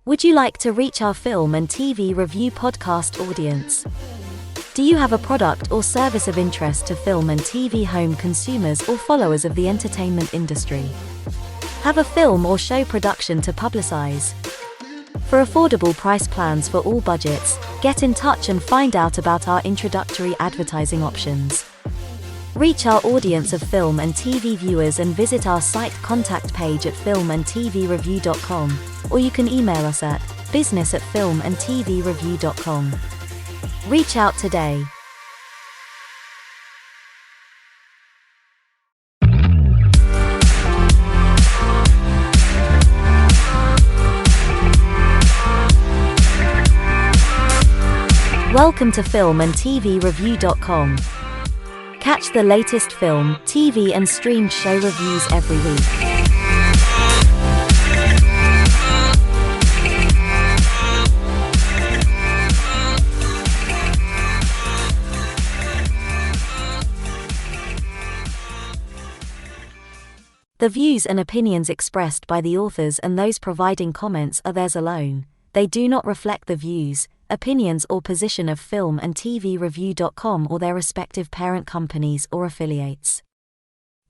Would you like to reach our film and TV review podcast audience? Do you have a product or service of interest to film and TV home consumers or followers of the entertainment industry? Have a film or show production to publicize? For affordable price plans for all budgets, get in touch and find out about our introductory advertising options. Reach our audience of film and TV viewers and visit our site contact page at filmandtvreview.com, or you can email us at business@filmandtvreview.com. Reach out today. Welcome to filmandtvreview.com. Catch the latest film, TV and streamed show reviews every week. The views and opinions expressed by the authors and those providing comments are theirs alone. They do not reflect the views, opinions or position of filmandtvreview.com or their respective parent companies or affiliates.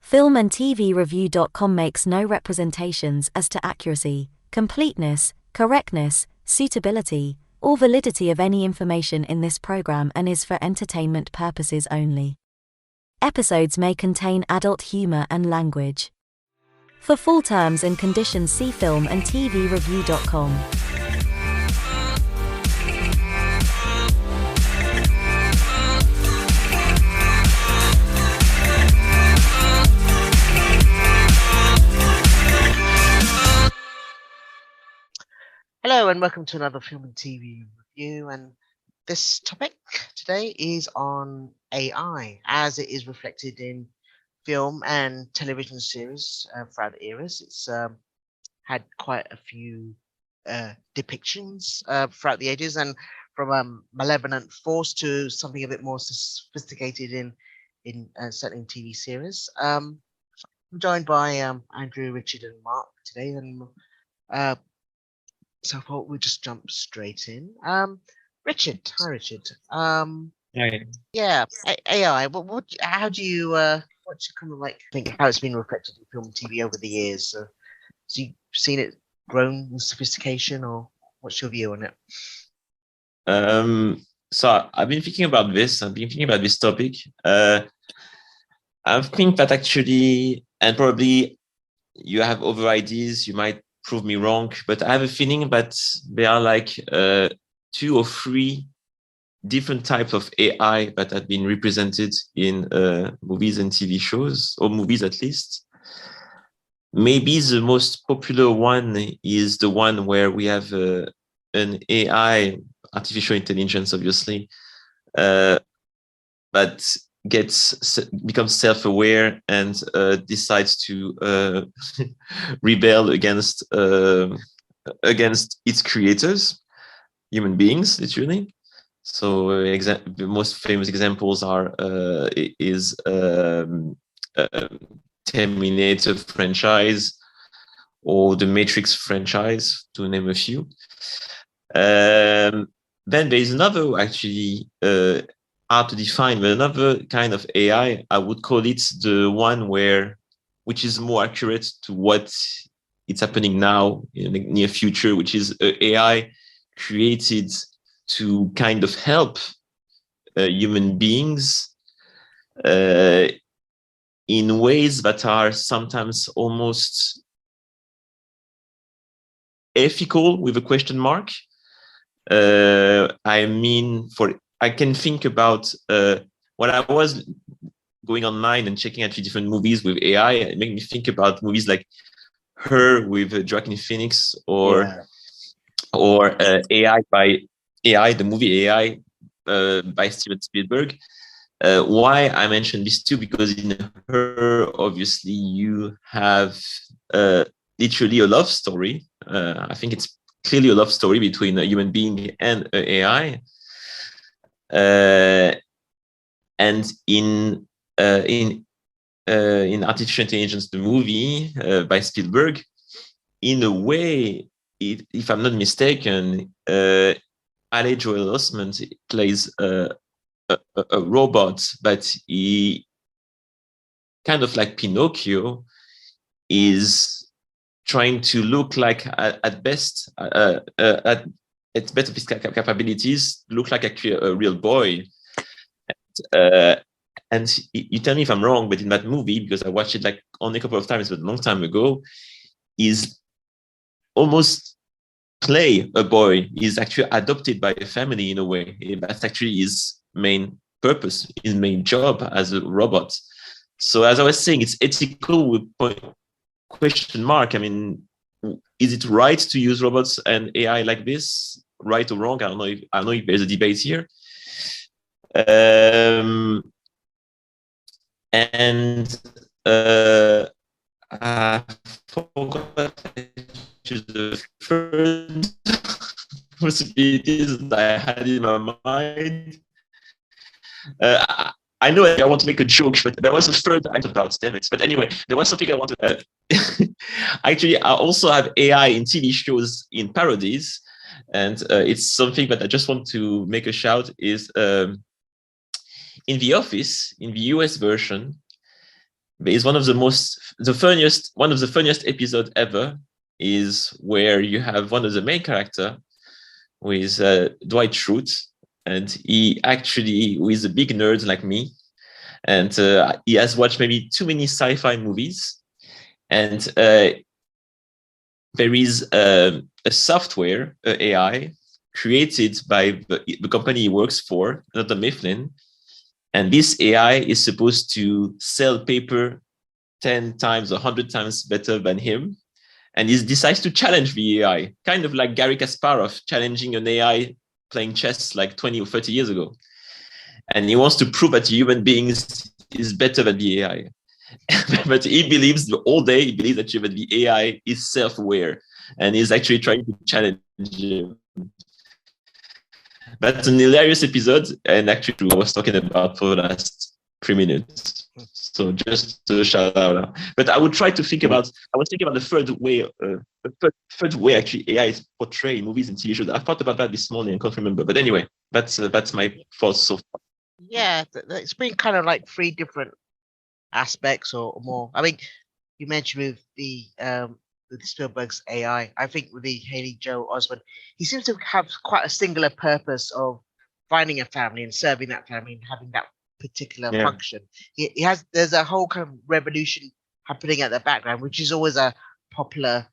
Filmandtvreview.com makes no representations as to accuracy, completeness, correctness, suitability, or validity of any information in this program and is for entertainment purposes only. Episodes may contain adult humor and language. For full terms and conditions, see filmandtvreview.com. Hello and welcome to another film and TV review, and this topic today is on AI as it is reflected in film and television series throughout the eras. It's had quite a few depictions throughout the ages, and from a malevolent force to something a bit more sophisticated in certainly in TV series. I'm joined by Andrew, Richard and Mark today, and so I thought we'd just jump straight in. Richard, hi Richard. Okay. Yeah, AI. How do you? What's your kind of like think how it's been reflected in film and TV over the years? So you seen it grown in sophistication, or what's your view on it? So I've been thinking about this. I've been thinking about this topic. I think that actually, and probably you have other ideas. You might prove me wrong, but I have a feeling that there are like 2 or 3 different types of AI that have been represented in movies and TV shows, or movies at least. Maybe the most popular one is the one where we have an AI, artificial intelligence, obviously, that becomes self-aware and decides to rebel against its creators, human beings, literally. So the most famous examples are Terminator franchise or the Matrix franchise, to name a few. Then there is another, actually, hard to define, but another kind of AI. I would call it the one which is more accurate to what it's happening now in the near future, which is AI created to kind of help human beings in ways that are sometimes almost ethical with a question mark. I can think about when I was going online and checking actually different movies with AI. It made me think about movies like Her with Joaquin Phoenix, or AI by AI, the movie AI by Steven Spielberg. Why I mentioned this too, because in Her, obviously, you have literally a love story. I think it's clearly a love story between a human being and an AI. And in Artificial Intelligence, the movie by Spielberg, in a way, if I'm not mistaken, Ali Joel Osment plays a robot, but he kind of like Pinocchio is trying to look like at best at best of his capabilities, look like a real boy. And you tell me if I'm wrong, but in that movie, because I watched it like only a couple of times, but a long time ago, is almost play a boy. Is actually adopted by a family in a way. That's actually his main purpose, his main job as a robot. So as I was saying, it's ethical with question mark. I mean, is it right to use robots and AI like this? Right or wrong? I don't know if there's a debate here. And I forgot the third possibilities that I had in my mind. I know I want to make a joke, but there was a third item about stamens. But anyway, there was something I wanted to actually, I also have AI in TV shows in parodies. And it's something that I just want to make a shout is in The Office, in the US version, there is one of the funniest episodes ever is where you have one of the main character who is Dwight Schrute, and he actually who is a big nerd like me, and he has watched maybe too many sci-fi movies, and there is a software, AI, created by the company he works for, not the Mifflin, and this AI is supposed to sell paper 10 times or 100 times better than him. And he decides to challenge the AI, kind of like Garry Kasparov challenging an AI playing chess like 20 or 30 years ago. And he wants to prove that human beings is better than the AI. But he believes all day, he believes that the AI is self-aware and he's actually trying to challenge him. That's an hilarious episode, and actually I was talking about for the last 3 minutes. So just to shout out. But I would try to think about, I was thinking about the third way actually AI is portrayed in movies and TV shows. I thought about that this morning, I can't remember. But anyway, that's my thoughts so far. Yeah, it's been kind of like 3 different aspects or more. I mean, you mentioned with the Spielberg's AI. I think with the Haley Joel Osment, he seems to have quite a singular purpose of finding a family and serving that family and having that particular function. He has, there's a whole kind of revolution happening at the background, which is always a popular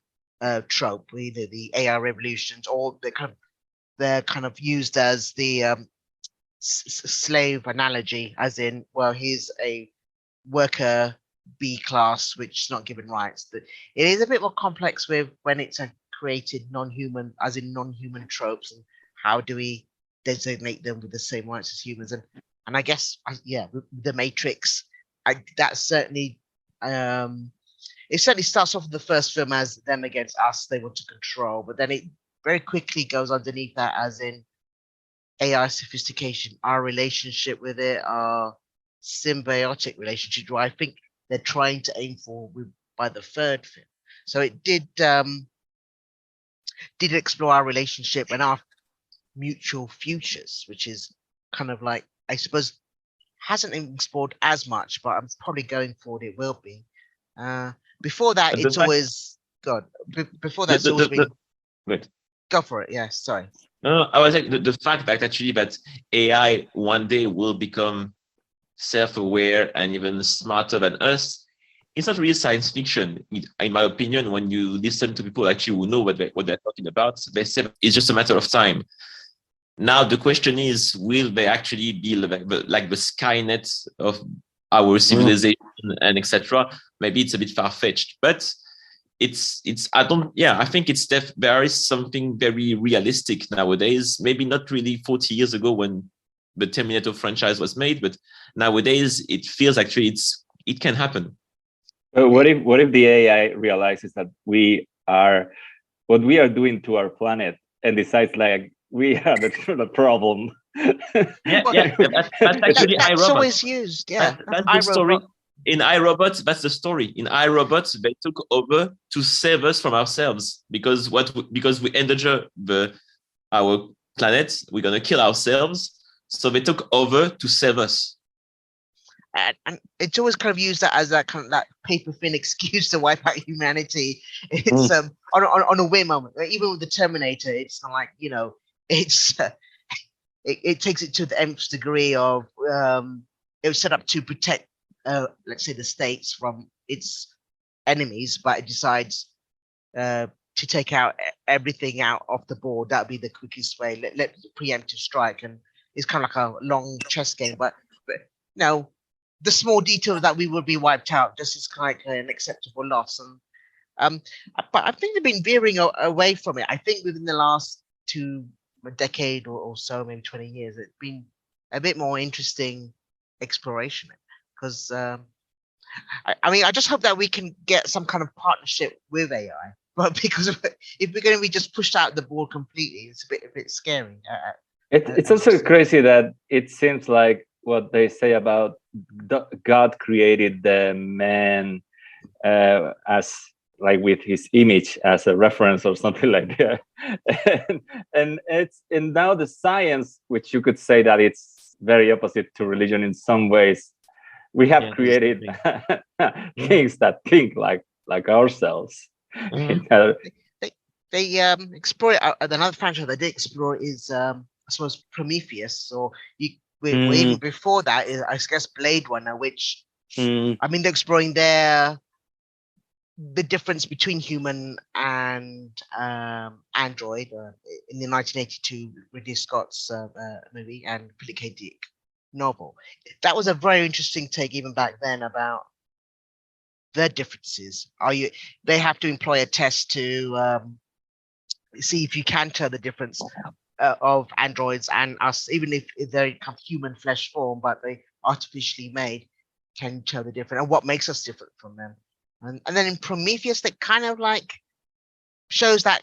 trope, either the AI revolutions or they're kind of used as the slave analogy, as in, well, he's a worker B class which is not given rights. That it is a bit more complex with when it's a created non-human, as in non-human tropes, and how do we designate them with the same rights as humans? And I guess the Matrix, that's certainly it certainly starts off in the first film as them against us, they want to control, but then it very quickly goes underneath that, as in AI sophistication, our relationship with it, our symbiotic relationship, where I think they're trying to aim for by the third film. So it did explore our relationship and our mutual futures, which is kind of like, I suppose, hasn't explored as much, but I'm probably going forward it will be. Before that, but it's always God. Before that, it's always been. Wait. Go for it. Yeah, sorry. No, I was like the fact that actually that AI one day will become self-aware and even smarter than us. It's not really science fiction, in my opinion. When you listen to people actually who know what they're talking about, they say it's just a matter of time. Now the question is, will they actually be like the Skynet of our civilization and etc.? Maybe it's a bit far-fetched, but I think there is something very realistic nowadays. Maybe not really 40 years ago when the Terminator franchise was made, but nowadays it feels actually it can happen. What if the AI realizes that what we are doing to our planet and decides like we are the problem? That's actually that's always used. Yeah, that's the story. in iRobot, that's the story. In iRobot, they took over to save us from ourselves because because we endanger our planet, we're gonna kill ourselves. So they took over to save us. And it's always kind of used that as that kind of that paper thin excuse to wipe out humanity. It's on a whim moment. Even with the Terminator, it's not like, you know, it's it takes it to the nth degree of it was set up to protect let's say the states from its enemies, but it decides to take out everything out off the board. That would be the quickest way. Let the preemptive strike, and it's kind of like a long chess game. But you know, the small details that we would be wiped out just is kind of an acceptable loss. And but I think they've been veering away from it. I think within the last a decade or so, maybe 20 years, it's been a bit more interesting exploration. Because I mean, I just hope that we can get some kind of partnership with AI. But because if we're going to be just pushed out the board completely, it's a bit scary. It's also crazy that it seems like what they say about God created the man as like with his image as a reference or something like that. and now the science, which you could say that it's very opposite to religion in some ways, we have created things that think like ourselves. They explore it. Another franchise they did explore is I suppose Prometheus, or even before that is, I guess, Blade Runner, which I mean they're exploring the difference between human and android in the 1982 Ridley Scott's movie and Philip K. Dick novel. That was a very interesting take even back then about the differences. They have to employ a test to see if you can tell the difference of androids and us, even if they're kind of human flesh form, but they artificially made, can tell the difference and what makes us different from them. And then in Prometheus, that kind of like shows that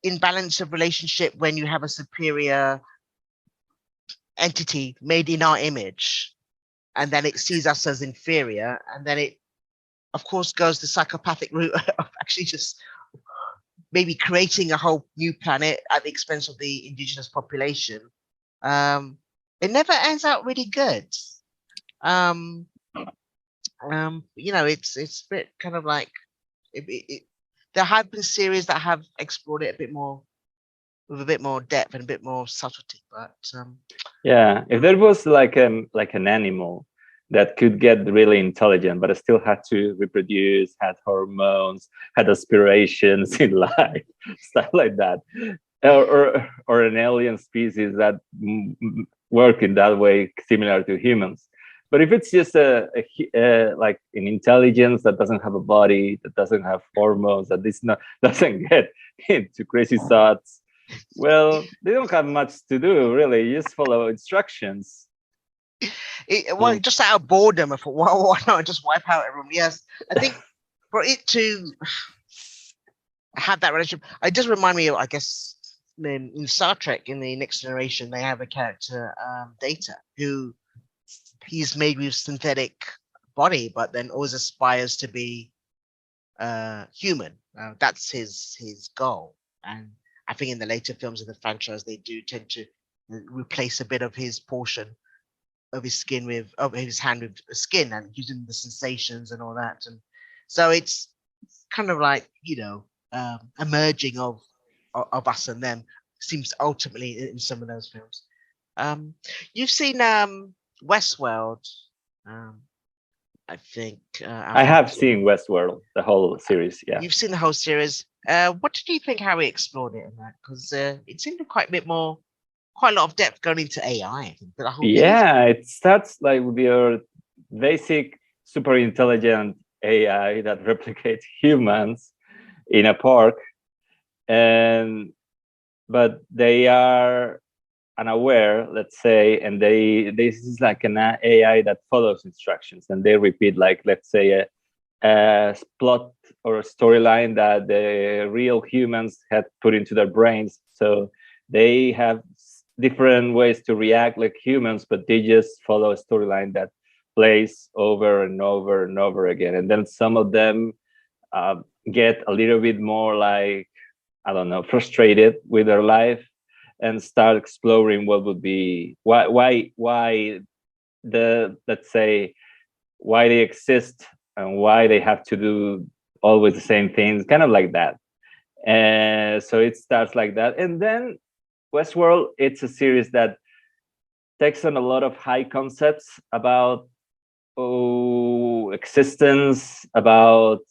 imbalance of relationship when you have a superior entity made in our image, and then it sees us as inferior, and then it, of course, goes the psychopathic route of actually just maybe creating a whole new planet at the expense of the indigenous population. It never ends out really good. You know, it's a bit kind of like there have been series that have explored it a bit more with a bit more depth and a bit more subtlety, but yeah, if there was like an animal that could get really intelligent but it still had to reproduce, had hormones, had aspirations in life, stuff like that, or an alien species that work in that way similar to humans. But if it's just like an intelligence that doesn't have a body, that doesn't have hormones, that doesn't get into crazy thoughts, well, they don't have much to do, really. You just follow instructions. Well, just out of boredom, I thought, why not just wipe out everyone? Yes, I think for it to have that relationship, it does remind me of, I guess, in Star Trek, in the Next Generation, they have a character, Data, who he's made with synthetic body, but then always aspires to be human. That's his goal. And I think in the later films of the franchise, they do tend to replace a bit of his portion of his skin of his hand with skin, and using the sensations and all that. And so it's kind of like, you know, a merging of us and them seems ultimately in some of those films. You've seen Westworld, I think. I have seen Westworld, the whole series. Yeah, you've seen the whole series. What did you think how he explored it in that? Because it seemed quite a lot of depth going into AI. I think the whole it starts like with your basic super intelligent AI that replicates humans in a park, but they are unaware, let's say, and this is like an AI that follows instructions, and they repeat, like, let's say, a plot or a storyline that the real humans had put into their brains. So they have different ways to react like humans, but they just follow a storyline that place over and over and over again. And then some of them get a little bit more like, I don't know, frustrated with their life and start exploring what would be why let's say why they exist and why they have to do always the same things, kind of like that. And so it starts like that. And then Westworld, it's a series that takes on a lot of high concepts about existence, about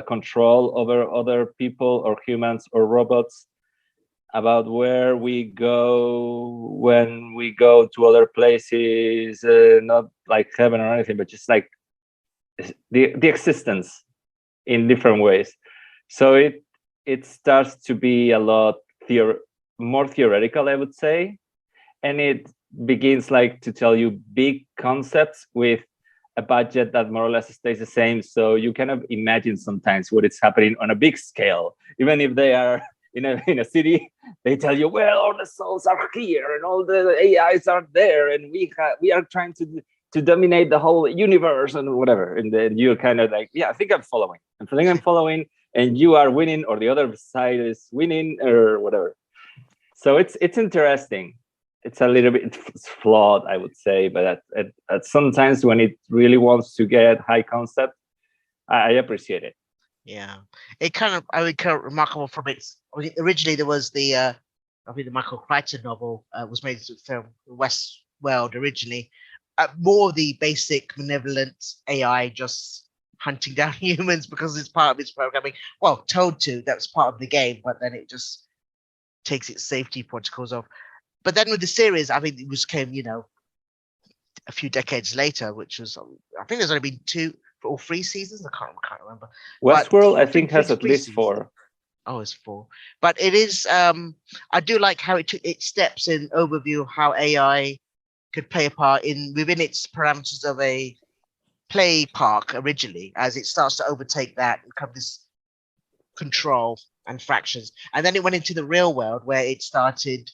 control over other people or humans or robots, about where we go when we go to other places, not like heaven or anything, but just like the existence in different ways. So it starts to be a lot more theoretical, I would say, and it begins like to tell you big concepts with a budget that more or less stays the same. So you kind of imagine sometimes what is happening on a big scale, even if they are in a city. They tell you, well, all the souls are here and all the AIs are there, and we are trying to dominate the whole universe and whatever. And then you're kind of like, yeah, I think I'm following, and you are winning, or the other side is winning, or whatever. So it's interesting. It's a little bit flawed, I would say, but at sometimes when it really wants to get high concept, I appreciate it. Yeah, it kind of remarkable from its. Originally, there was the I think the Michael Crichton novel was made into a film, Westworld originally. More of the basic malevolent AI just hunting down humans because it's part of its programming. Well, told to, that was part of the game, but then it just takes its safety protocols off. But then with the series, I think it came, a few decades later, which was, I think there's only been 2 or 3 seasons. I can't remember. Westworld, I think, has at least 4. Oh, it's 4. But it is, I do like how it steps in overview of how AI could play a part within its parameters of a play park originally, as it starts to overtake that and become this control and fractions. And then it went into the real world where it started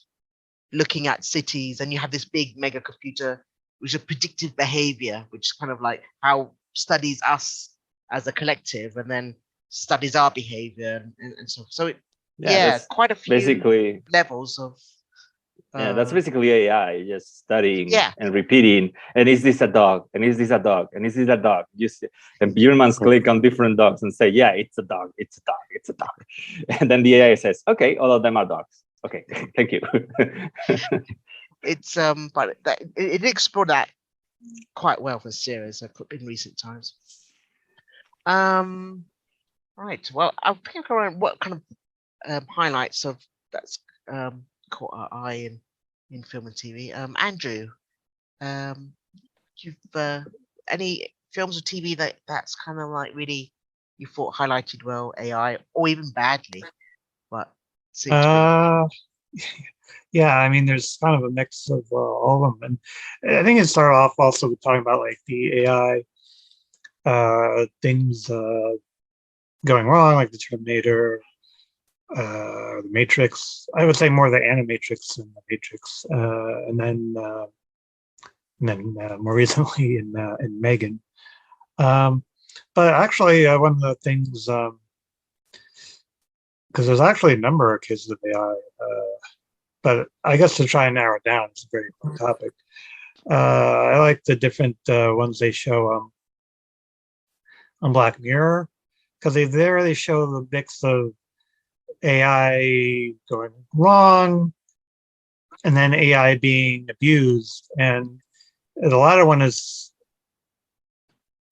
looking at cities, and you have this big mega computer which is predictive behavior, which is kind of like how studies us as a collective and then studies our behavior and so. So quite a few basically levels of. That's basically AI, just studying and repeating. And is this a dog? And is this a dog? And is this a dog? And humans click on different dogs and say, yeah, it's a dog, it's a dog, it's a dog. And then the AI says, okay, all of them are dogs. Okay, thank you. It's but it explored that quite well for the series in recent times. Right. Well, I think around what kind of highlights of that's caught our eye in film and TV. Andrew, you've any films or TV that's kind of like really you thought highlighted well AI or even badly, but yeah, I mean, there's kind of a mix of all of them, and I think it started off also with talking about like the AI things going wrong, like the Terminator, the Matrix. I would say more the Animatrix than the Matrix, and then more recently in Megan. But actually, one of the things, because there's actually a number of cases of AI, but I guess to try and narrow it down, it's a very important topic. I like the different ones they show on Black Mirror, because they show the mix of AI going wrong and then AI being abused. And the latter one is,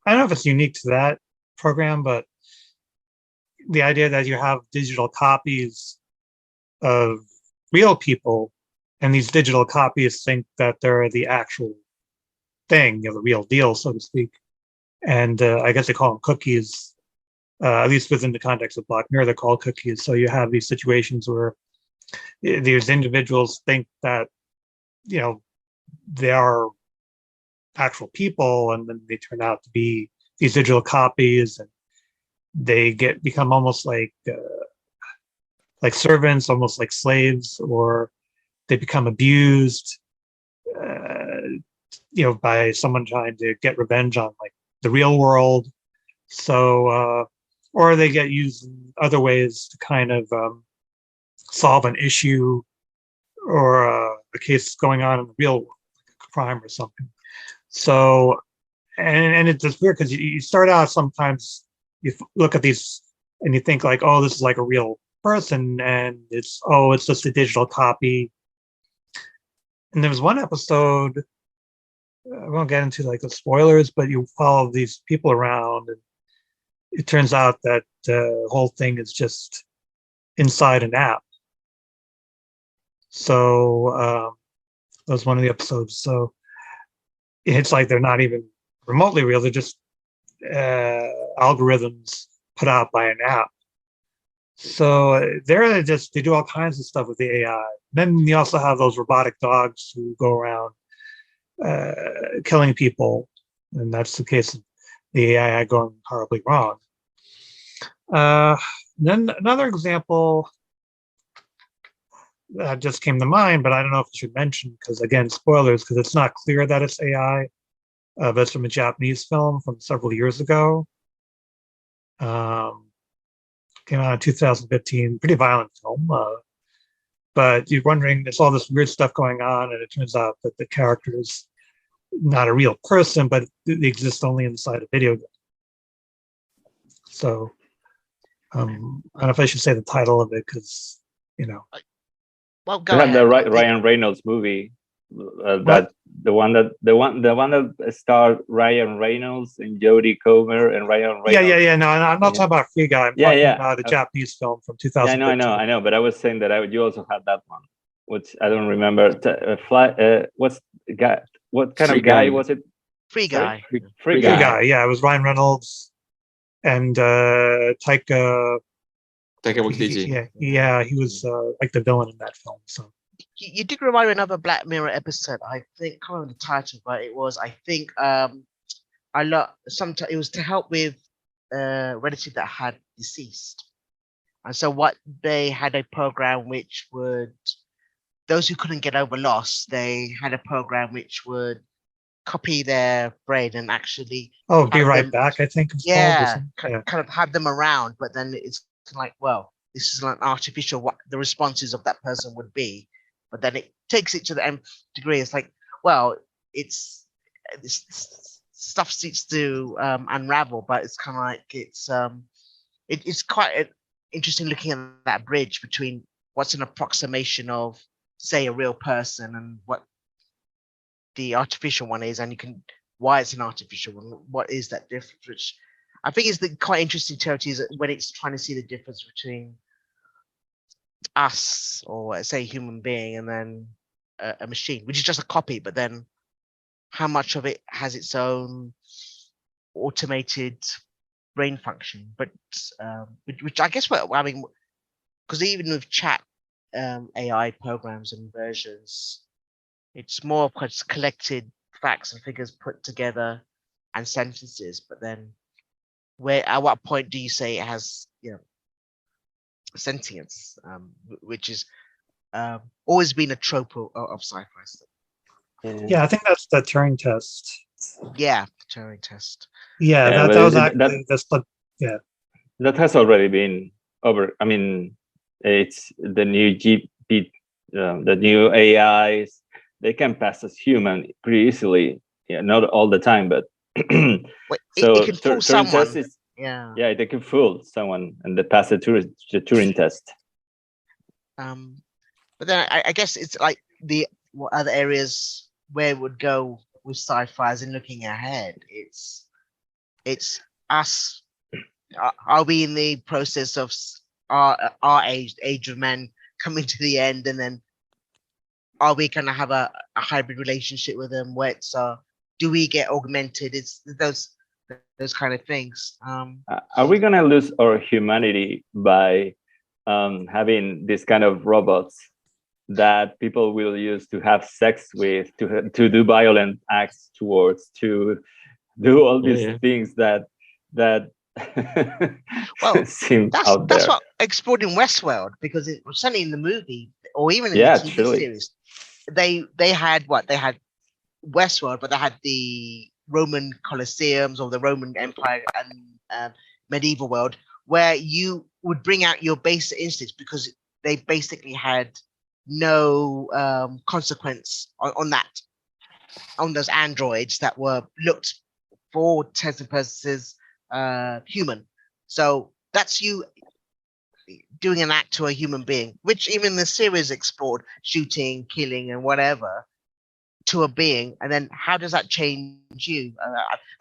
I don't know if it's unique to that program, but the idea that you have digital copies of real people, and these digital copies think that they're the actual thing, the real deal, so to speak. And I guess they call them cookies. At least within the context of Black Mirror, they're called cookies. So you have these situations where these individuals think that, they are actual people, and then they turn out to be these digital copies, and they become almost like servants, almost like slaves, or they become abused by someone trying to get revenge on like the real world. So, or they get used in other ways to kind of solve an issue or a case going on in the real world, like a crime or something. So, and it's just weird because you start out sometimes you look at these and you think like, oh, this is like a real person, and it's just a digital copy. And there was one episode, I won't get into like the spoilers, but you follow these people around, and it turns out that the whole thing is just inside an app. So that was one of the episodes. So it's like they're not even remotely real. They're just algorithms put out by an app. So they do all kinds of stuff with the AI. Then you also have those robotic dogs who go around killing people, and that's the case of the AI going horribly wrong. Then another example that just came to mind, but I don't know if I should mention because again, spoilers, because it's not clear that it's AI. But it's from a Japanese film from several years ago. Came out in 2015, pretty violent film. But you're wondering, there's all this weird stuff going on, and it turns out that the character is not a real person, but they exist only inside a video game. So I don't know if I should say the title of it because, Well, go You had ahead. the Ryan Reynolds movie, that the one that starred Ryan Reynolds and Jodie Comer and Ryan Reynolds. Yeah. No, I'm not talking about Free Guy. I'm talking about a Japanese film from 2015. Yeah, I know. But I was saying that you also had that one, which I don't remember. What kind of guy was it? Free Guy. Free Guy. Guy. Yeah, it was Ryan Reynolds and Taika Waititi. Yeah, he was like the villain in that film. So You did remind me of another Black Mirror episode. I think, I can't remember the title, but it was, I think, it was to help with relative that had deceased. And so what they had a program which would, those who couldn't get over loss, they had a program which would copy their brain and actually Be Right Back, I think it's called. Kind of have them around, but then it's like, well, this is an artificial what the responses of that person would be, but then it takes it to the nth degree. It's like, well, it's this stuff seems to unravel, but it's kind of like it's quite interesting looking at that bridge between what's an approximation of, say, a real person and what the artificial one is, and why it's an artificial one. What is that difference? Which I think is the quite interesting territory is when it's trying to see the difference between us, or say a human being, and then a machine, which is just a copy, but then how much of it has its own automated brain function? But which I guess because even with chat AI programs and versions, it's more of collected facts and figures put together and sentences, but then at what point do you say it has sentience, which is always been a trope of sci-fi stuff. Yeah, I think that's the Turing test. Yeah, the Turing test. Yeah, that was actually that has already been over. I mean, it's the new the new AIs. They can pass as human pretty easily. Yeah, not all the time, but Wait, so it can fool someone. Test is, yeah, they can fool someone and they pass the Turing test. But then I guess it's like what other areas where it would go with sci-fi as in looking ahead. It's us. Are we in the process of our age of men coming to the end, and then are we going to have a hybrid relationship with them? Where it's do we get augmented? It's those kind of things. Are we going to lose our humanity by having this kind of robots that people will use to have sex with, to do violent acts towards, to do all these things that well, seem that's out there. That's what explored in Westworld, because it was certainly in the movie or even in the TV series. They had Westworld, but they had the Roman Colosseums or the Roman Empire and medieval world, where you would bring out your basic instincts because they basically had no consequence on those androids that were looked for intents and purposes human. So that's you doing an act to a human being, which even the series explored, shooting, killing, and whatever to a being. And then how does that change you?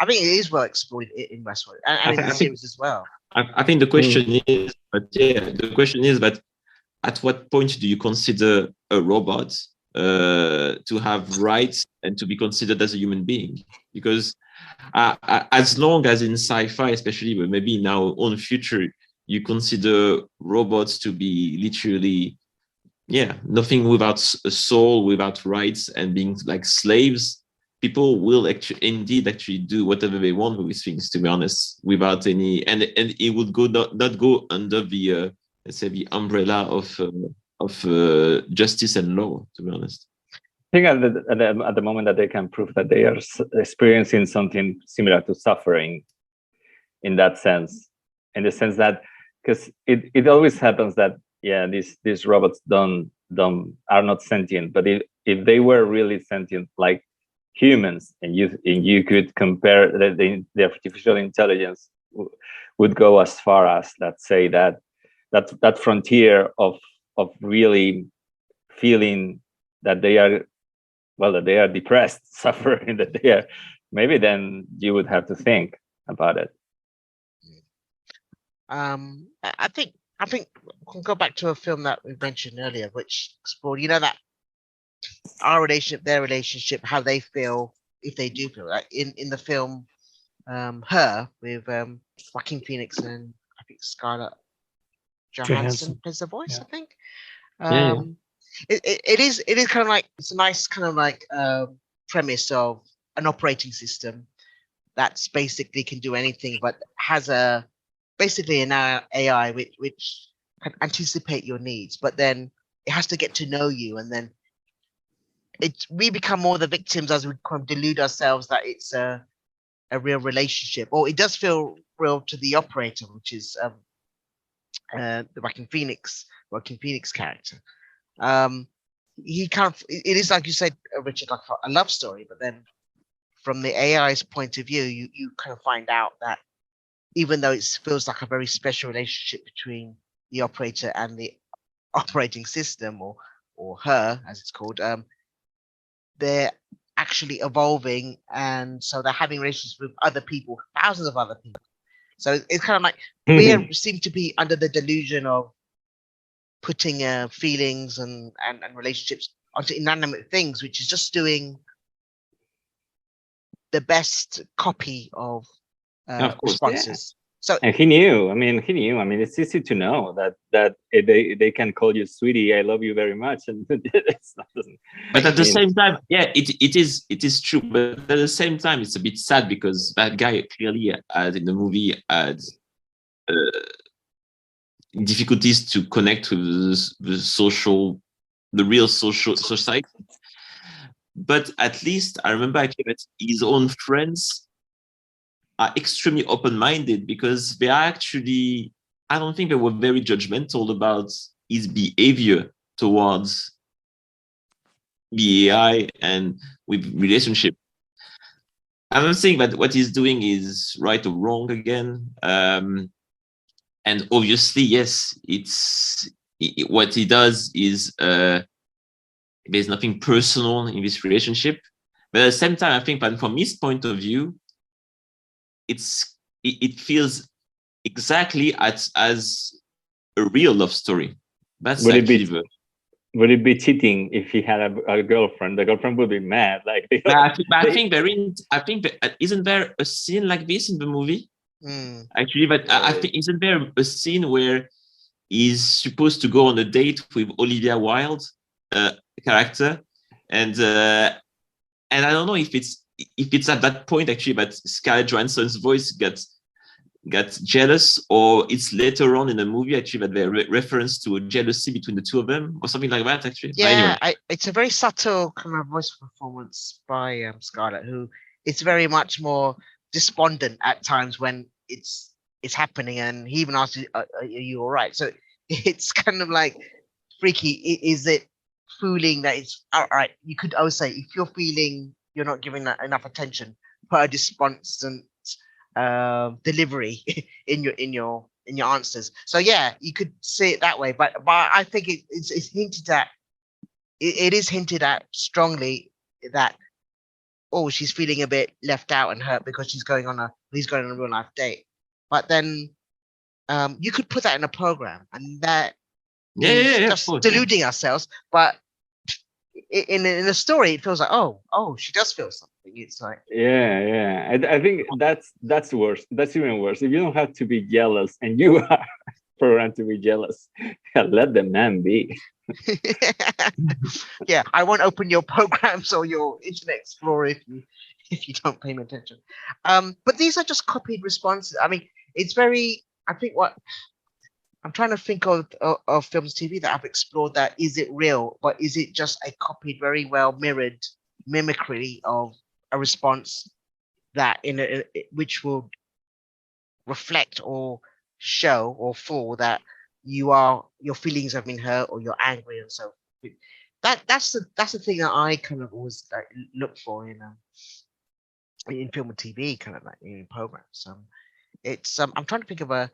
I think it is well explored in Westworld and in the series as well. I think the question is, but at what point do you consider a robot to have rights and to be considered as a human being? Because as long as in sci-fi, especially, but maybe in our own future, you consider robots to be literally, nothing without a soul, without rights, and being like slaves, people will actually do whatever they want with these things, to be honest, without any, and it would not go under the let's say the umbrella of justice and law, to be honest. I think at the moment that they can prove that they are experiencing something similar to suffering, in that sense, in the sense that, because it always happens that these robots are not sentient, but if they were really sentient like humans, and you could compare the artificial intelligence would go as far as, let's say, that frontier of really feeling that they are depressed, suffering, that they are, maybe then you would have to think about it. I think we can go back to a film that we mentioned earlier, which explored, that our relationship, their relationship, how they feel, if they do feel like in the film, Her, with Joaquin Phoenix and I think Scarlett Johansson plays the voice. I think. It is kind of like, it's a nice kind of like premise of an operating system that's basically can do anything, but has basically an AI which can anticipate your needs, but then it has to get to know you, and then we become more the victims as we kind of delude ourselves that it's a real relationship, or it does feel real to the operator, which is the Joaquin Phoenix character. He kind of, it is like you said, Richard, like a love story, but then from the AI's point of view, you kind of find out that even though it feels like a very special relationship between the operator and the operating system, or Her as it's called, they're actually evolving, and so they're having relationships with other people, thousands of other people. So it's kind of like we seem to be under the delusion of putting feelings and relationships onto inanimate things, which is just doing the best copy of responses. So, and he knew. I mean, it's easy to know that they can call you sweetie, I love you very much, and it's not. But at the same time, it is true. But at the same time, it's a bit sad because that guy clearly, in the movie, had difficulties to connect with the real social society. But at least I remember actually that his own friends are extremely open-minded, because they are actually, I don't think they were very judgmental about his behavior towards the AI and with relationship. I'm not saying that what he's doing is right or wrong again. And obviously, yes, what he does is there's nothing personal in this relationship. But at the same time, I think that from his point of view, it feels exactly as a real love story. Would it be cheating if he had a girlfriend? The girlfriend would be mad. Like, I think isn't there a scene like this in the movie? Actually, but I think isn't there a scene where he's supposed to go on a date with Olivia Wilde character, and I don't know if it's at that point actually, but Scarlett Johansson's voice gets got jealous, or it's later on in the movie actually that they reference to a jealousy between the two of them or something like that actually. Yeah, Anyway. it's a very subtle kind of voice performance by Scarlett, who is very much more despondent at times when it's happening, and he even asks, "Are you all right?" So it's kind of like freaky. Is it fooling that it's all right? You could always say, if you're feeling you're not giving that enough attention, put a despondent delivery in your answers. So yeah, you could say it that way, but I think it's hinted at. It is hinted at strongly that, oh, she's feeling a bit left out and hurt because he's going on a real life date. But then you could put that in a program, and that is just deluding ourselves. But in a story, it feels like, oh, she does feel something. It's like, yeah. I think that's worse. That's even worse. If you don't have to be jealous, and you are programmed to be jealous, let the man be. Yeah, I won't open your programs or your Internet Explorer if you don't pay me attention. But these are just copied responses. I mean, it's very. I think what I'm trying to think of films, TV that have explored that. Is it real, but is it just a copied, very well mirrored mimicry of a response that which will reflect or show or fall that your feelings have been hurt or you're angry and so that's the thing that I kind of always look for in film and TV, kind of like in programs. It's I'm trying to think of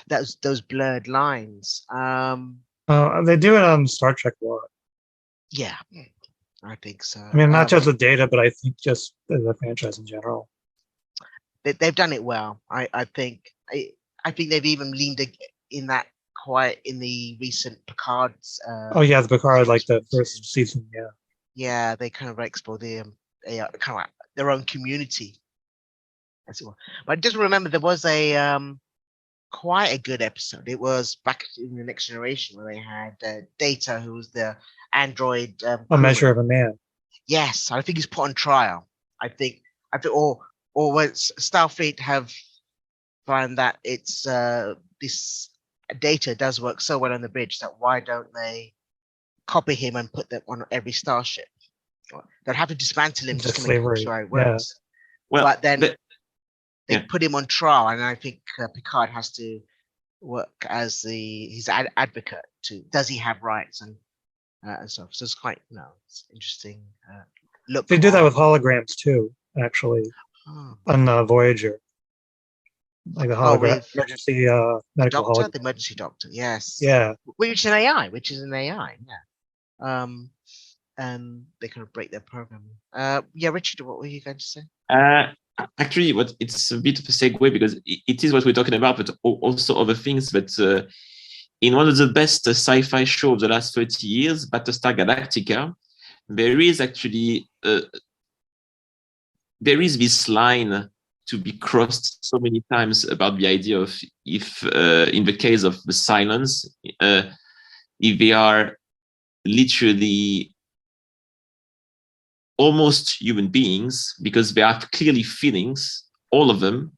those blurred lines. They do it on Star Trek a lot. Yeah, I think so. I mean, not just with Data, but I think just the franchise in general. They've done it well. I think they've even leaned in that quite in the recent Picard's. The Picard, like the first season, yeah. Yeah, they kind of explored the kind of like their own community. But I just remember there was a quite a good episode. It was back in the Next Generation where they had Data, who was the android. A Measure of a Man. Yes, I think he's put on trial. I think, or when Starfleet have found that it's this Data does work so well on the bridge that why don't they copy him and put them on every starship? They'd have to dismantle him just to make sure it works. Yeah. Well, but then they put him on trial, and I think Picard has to work as his advocate to does he have rights and stuff. So it's quite it's interesting. Look, they do that with holograms too, actually, on Voyager. Like the hologram, emergency medical doctor, hologram. the emergency doctor, yes. Yeah. Which is an AI, yeah. And they kind of break their programming. Yeah, Richard, what were you going to say? Actually, it's a bit of a segue because it is what we're talking about, but also other things. But in one of the best sci-fi shows of the last 30 years, Battlestar Galactica, there is actually there is this line to be crossed so many times about the idea of if, in the case of the Cylons, if they are literally almost human beings, because they have clearly feelings, all of them,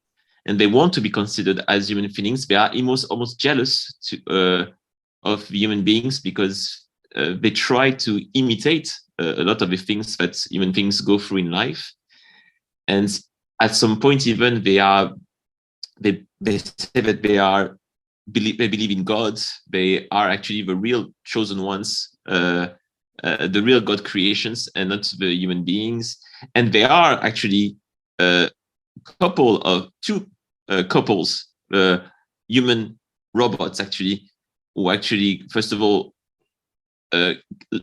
and they want to be considered as human beings. They are almost jealous of human beings because they try to imitate a lot of the things that human beings go through in life. And at some point, even they say that they believe in God. They are actually the real chosen ones, the real God creations, and not the human beings. And they are actually two couples, human robots actually, who actually first of all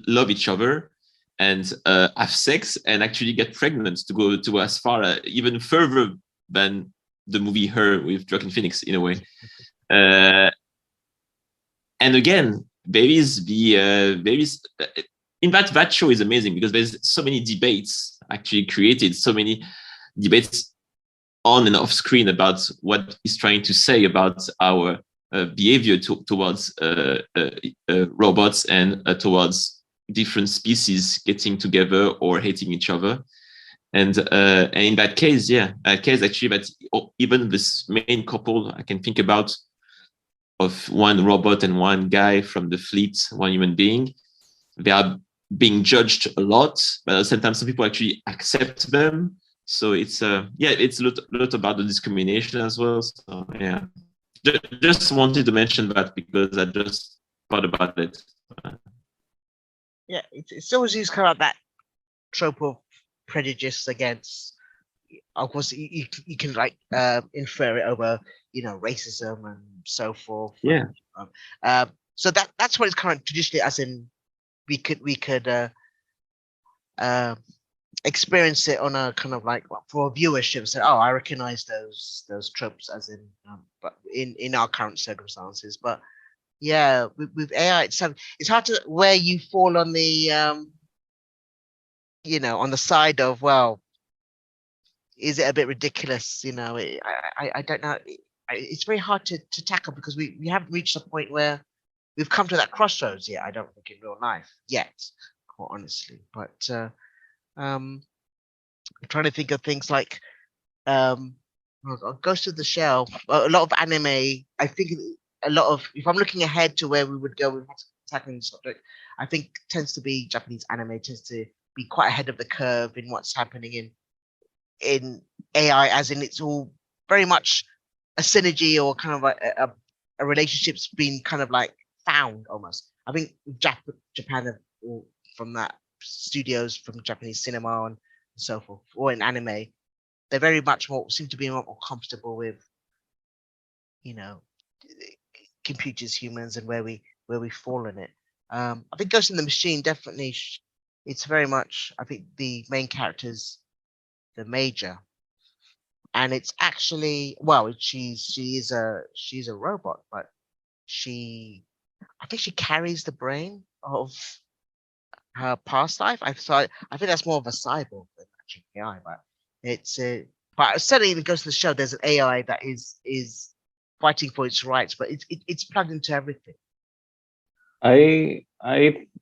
love each other and have sex and actually get pregnant, to go to as far even further than the movie Her with Joaquin Phoenix in a way. And again, in fact, that show is amazing because there's so many debates actually created, so many debates on and off screen about what he's trying to say about our behavior towards robots and towards different species getting together or hating each other. And in that case, actually, that even this main couple I can think about of one robot and one guy from the fleet, one human being, they are being judged a lot, but at the same time, some people actually accept them. So it's it's a lot about the discrimination as well. So yeah, just wanted to mention that because I just thought about it. Yeah, it's always used kind of that trope of prejudice against. Of course, you can like infer it over racism and so forth. Yeah. So that's what it's kind of traditionally, as in we could experience it on a kind of like for a viewership. Say, oh, I recognize those tropes as in, but in our current circumstances. But yeah, with AI itself, it's hard to where you fall on the on the side of, well, is it a bit ridiculous? I don't know. It's very hard to tackle because we haven't reached a point where we've come to that crossroads yet. I don't think in real life yet, quite honestly. But I'm trying to think of things like Ghost of the Shell. A lot of anime. I think a lot of, if I'm looking ahead to where we would go with tackling this subject, I think tends to be Japanese anime tends to be quite ahead of the curve in what's happening in AI, as in it's all very much a synergy or kind of a relationship's been kind of like found almost. I think Japan have, or from that studios from Japanese cinema and so forth, or in anime, they're very much more seem to be more comfortable with computers, humans, and where we fall in it. I think Ghost in the Machine definitely it's very much, I think the main character's the major, and it's actually, well, she's a robot, but I think she carries the brain of her past life. I think that's more of a cyborg than actually AI, but it's but certainly when it goes to the show, there's an AI that is fighting for its rights, but it's plugged into everything. I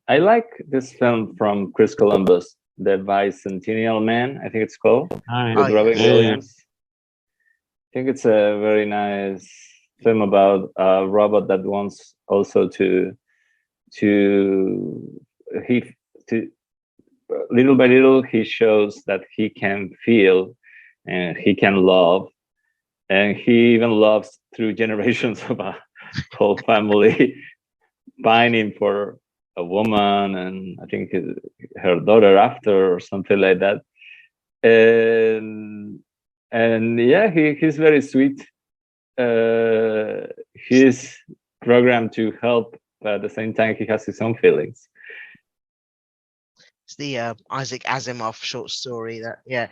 like this film from Chris Columbus, The Bicentennial Man, I think it's called, with Robin Williams. I think it's a very nice film about a robot that wants also to little by little he shows that he can feel and he can love, and he even loves through generations of a whole family pining for a woman, and I think her daughter after or something like that. And yeah, he's very sweet. He's programmed to help, but at the same time he has his own feelings. It's the Isaac Asimov short story that, yeah,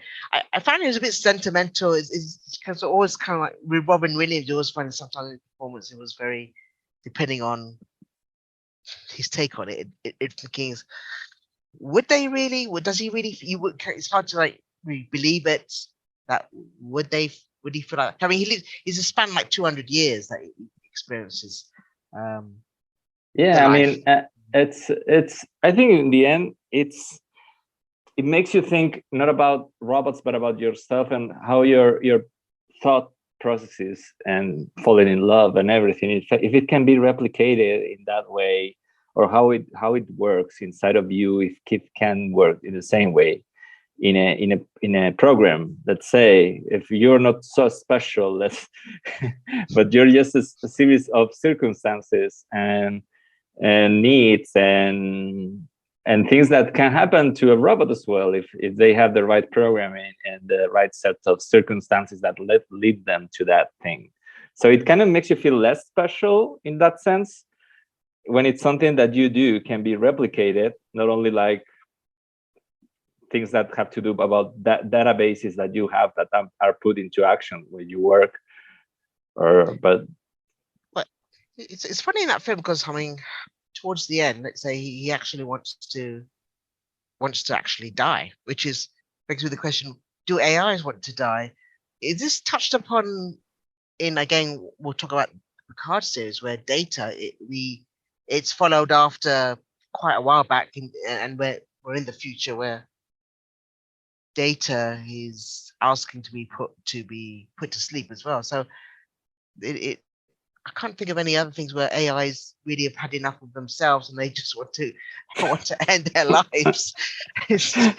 I found it was a bit sentimental. It's kind of always kind of like with Robin Williams. You always find sometimes in performance it was very, depending on his take on it. Thinking, would they really? Does he really? It's hard to like believe it. That would he feel like? I mean, he's a span like 200 years that he experiences. Yeah, I mean, it's. I think in the end, it makes you think not about robots but about yourself and how your thought processes and falling in love and everything. If it can be replicated in that way, or how it works inside of you, if it can work in the same way in a program. Let's say if you're not so special, but you're just a series of circumstances and needs and things that can happen to a robot as well if they have the right programming and the right set of circumstances that lead them to that thing. So it kind of makes you feel less special in that sense when it's something that you do can be replicated, not only like things that have to do about that databases that you have that are put into action when you work, but it's funny in that film because, I mean, towards the end, let's say he actually wants to actually die, which is begs me the question: do AIs want to die? Is this touched upon in, again, we'll talk about the Picard series where Data it's followed after quite a while back, and we're in the future where data is asking to be put to sleep as well. So it I can't think of any other things where AIs really have had enough of themselves and they just want to end their lives. So,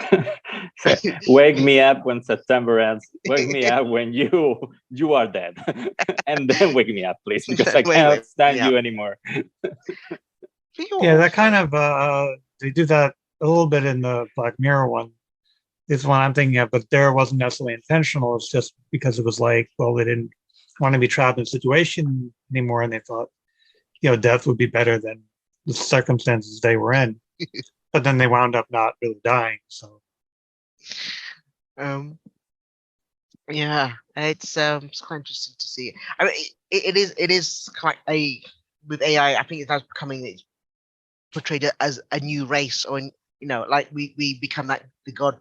wake me up when September ends. Wake me up when you are dead, and then wake me up, please, because I cannot stand you anymore. Yeah, that kind of they do that a little bit in the Black Mirror one. Is one I'm thinking of, but there wasn't necessarily intentional. It's just because it was like, well, they didn't want to be trapped in a situation anymore, and they thought, death would be better than the circumstances they were in. But then they wound up not really dying. So, yeah, it's quite interesting to see. I mean, it is quite with AI. I think it's becoming portrayed as a new race, or like we become like the god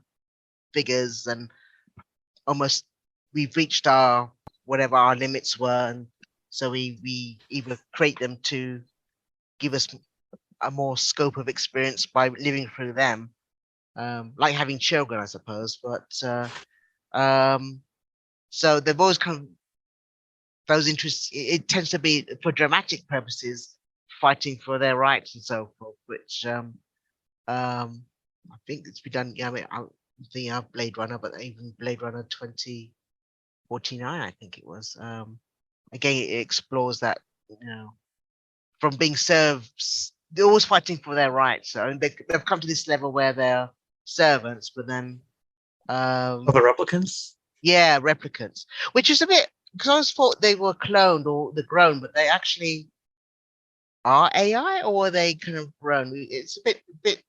figures, and almost we've reached whatever our limits were, and so we either create them to give us a more scope of experience by living through them, like having children, I suppose. But so they've always kind of those interests. It tends to be for dramatic purposes, fighting for their rights and so forth, which I think it's been done. Yeah, I mean, I'm thinking of Blade Runner, but even Blade Runner 2049, I think it was. Again, it explores that, from being served, they're always fighting for their rights. So they've come to this level where they're servants, but then the replicants. Yeah, replicants, which is a bit, because I always thought they were cloned or the grown, but they actually are AI, or are they kind of grown? It's a bit.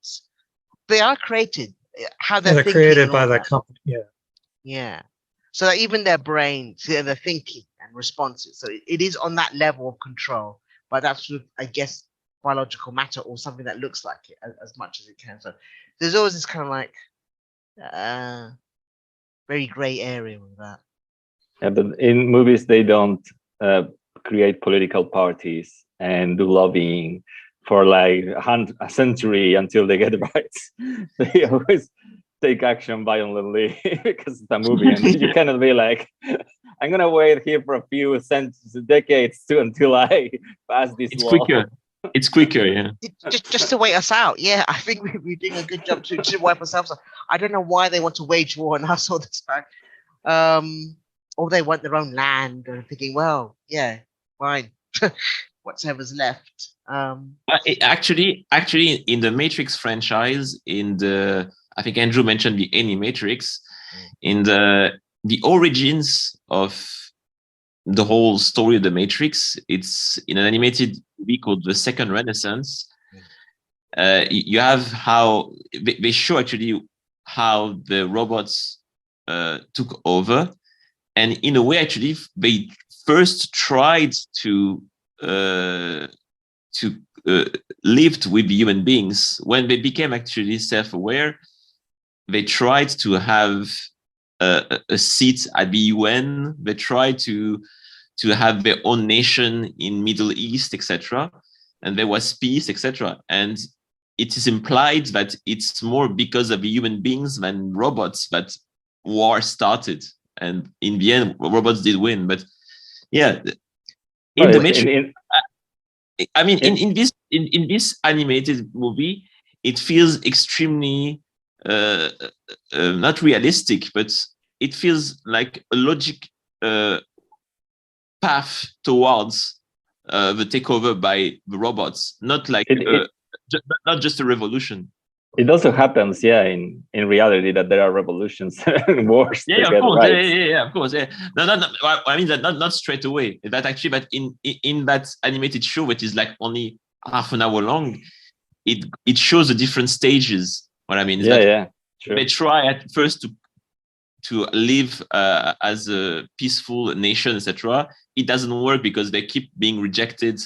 They are created. How they're created by the company. Yeah. Yeah. So that even their brains, they're thinking and responses. So it is on that level of control, but that's with, I guess, biological matter or something that looks like it as much as it can. So there's always this kind of like very gray area with that. Yeah, but in movies they don't create political parties and do lobbying for like a century until they get rights. They always take action violently because it's a movie, and you cannot be like, I'm gonna wait here for a few decades until I pass this It's law. quicker. It's quicker, yeah. Just to wait us out. Yeah, I think we're doing a good job to wipe ourselves out. I don't know why they want to wage war on us all the time. Or they want their own land, and thinking, well, yeah, fine, whatever's left. Actually, in the Matrix franchise, I think Andrew mentioned the Animatrix, in the origins of the whole story of the Matrix. It's in an animated movie called The Second Renaissance. You have how they show actually how the robots took over, and in a way, actually, they first tried to lived with human beings. When they became actually self-aware, they tried to have a seat at the UN. They tried to have their own nation in Middle East, etc. And there was peace, etc. And it is implied that it's more because of the human beings than robots that war started. And in the end, robots did win. But yeah, in the Matrix, I mean, in this animated movie, it feels extremely not realistic, but it feels like a logic path towards the takeover by the robots, not like not just a revolution. It also happens, yeah, in reality, that there are revolutions and wars. Yeah, of course. Yeah, of course. Yeah. No. I mean that not straight away. That actually, but in that animated show, which is like only half an hour long, it shows the different stages. What I mean is sure. They try at first to live as a peaceful nation, etc. It doesn't work because they keep being rejected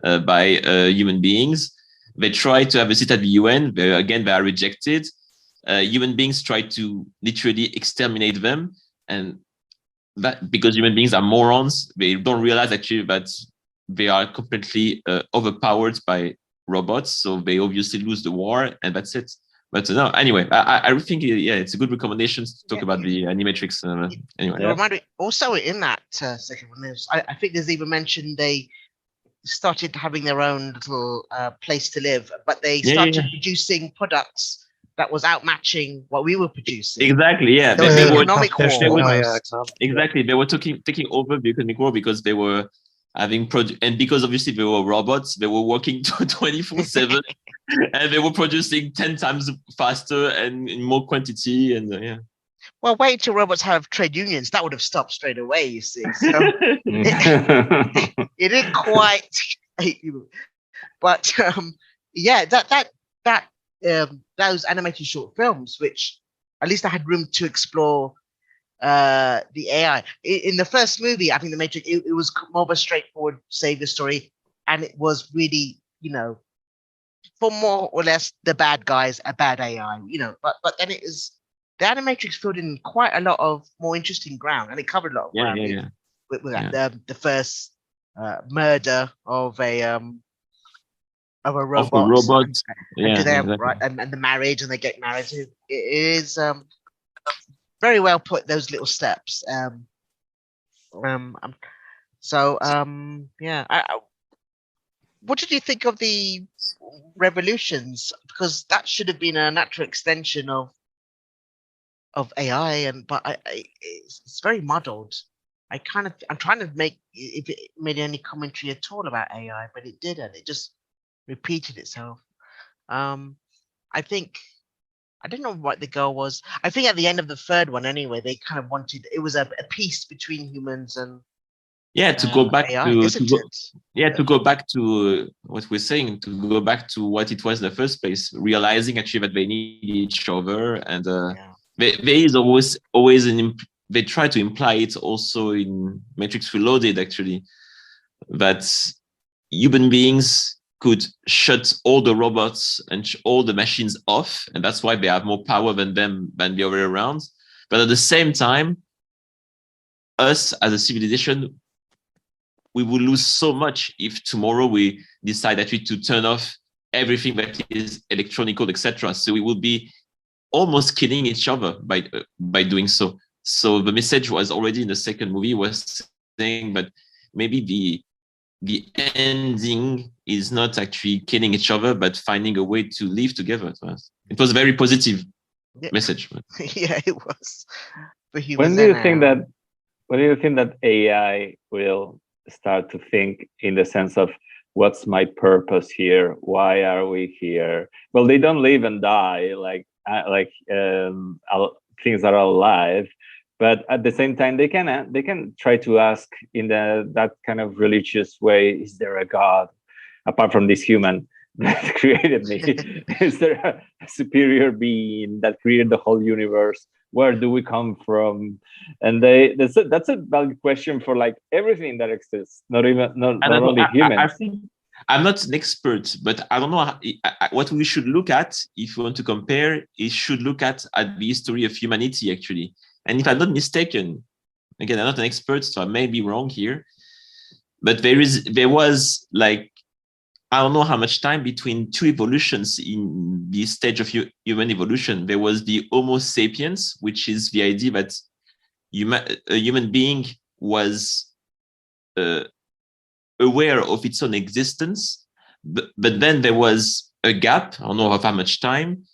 by human beings. They try to have a seat at the UN. They are rejected. Human beings try to literally exterminate them, and that because human beings are morons, they don't realize actually that they are completely overpowered by robots. So they obviously lose the war, and that's it. But no, anyway, I think it's a good recommendation to talk about the Animatrix. Anyway, You remind me also in that second one. I think there's even mentioned they started having their own little place to live, but they started producing products that was outmatching what we were producing. Exactly, yeah. There was They an were economic war. Exactly, they were taking over the economic war because they were having and because obviously they were robots, they were working 24/7, and they were producing 10 times faster and in more quantity, and yeah. Well, wait till robots have trade unions. That would have stopped straight away, you see. So it didn't quite, but yeah, those animated short films, which at least I had room to explore the AI. In the first movie, I think The Matrix, it was more of a straightforward savior story, and it was really, for more or less the bad guys, a bad AI, but then it is. The Animatrix filled in quite a lot of more interesting ground, and it covered a lot of ground with the first murder of a robot, and the marriage, and they get married. It is very well put, those little steps. What did you think of the revolutions? Because that should have been a natural extension of AI, but it's very muddled. I'm trying to make if it made any commentary at all about AI, but it didn't. It just repeated itself. I think I don't know what the goal was. I think at the end of the third one, anyway, they kind of wanted it was a peace between humans and to go back AI, to go back to what we're saying, to go back to what it was in the first place, realizing actually that they need each other, and there is always they try to imply it also in Matrix Reloaded, actually, that human beings could shut all the robots and all the machines off, and that's why they have more power than the other way around. But at the same time, us as a civilization, we will lose so much if tomorrow we decide actually to turn off everything that is electronic, etc. So we will be almost killing each other by doing so. So the message was already in the second movie, was saying that maybe the ending is not actually killing each other, but finding a way to live together. It was a very positive message. Yeah, it was. When do you think that AI will start to think in the sense of what's my purpose here? Why are we here? Well, they don't live and die like things that are alive, but at the same time they can try to ask in that kind of religious way: is there a God apart from this human that created me? Is there a superior being that created the whole universe? Where do we come from? And that's a valid question for like everything that exists, not only humans. I think I'm not an expert, but I don't know what we should look at if we want to compare. Is should look at the history of humanity, actually. And if I'm not mistaken, again, I'm not an expert, so I may be wrong here, but there was like, I don't know how much time between two evolutions in the stage of human evolution. There was the Homo sapiens, which is the idea that a human being was aware of its own existence, but then there was a gap, I don't know of how much time,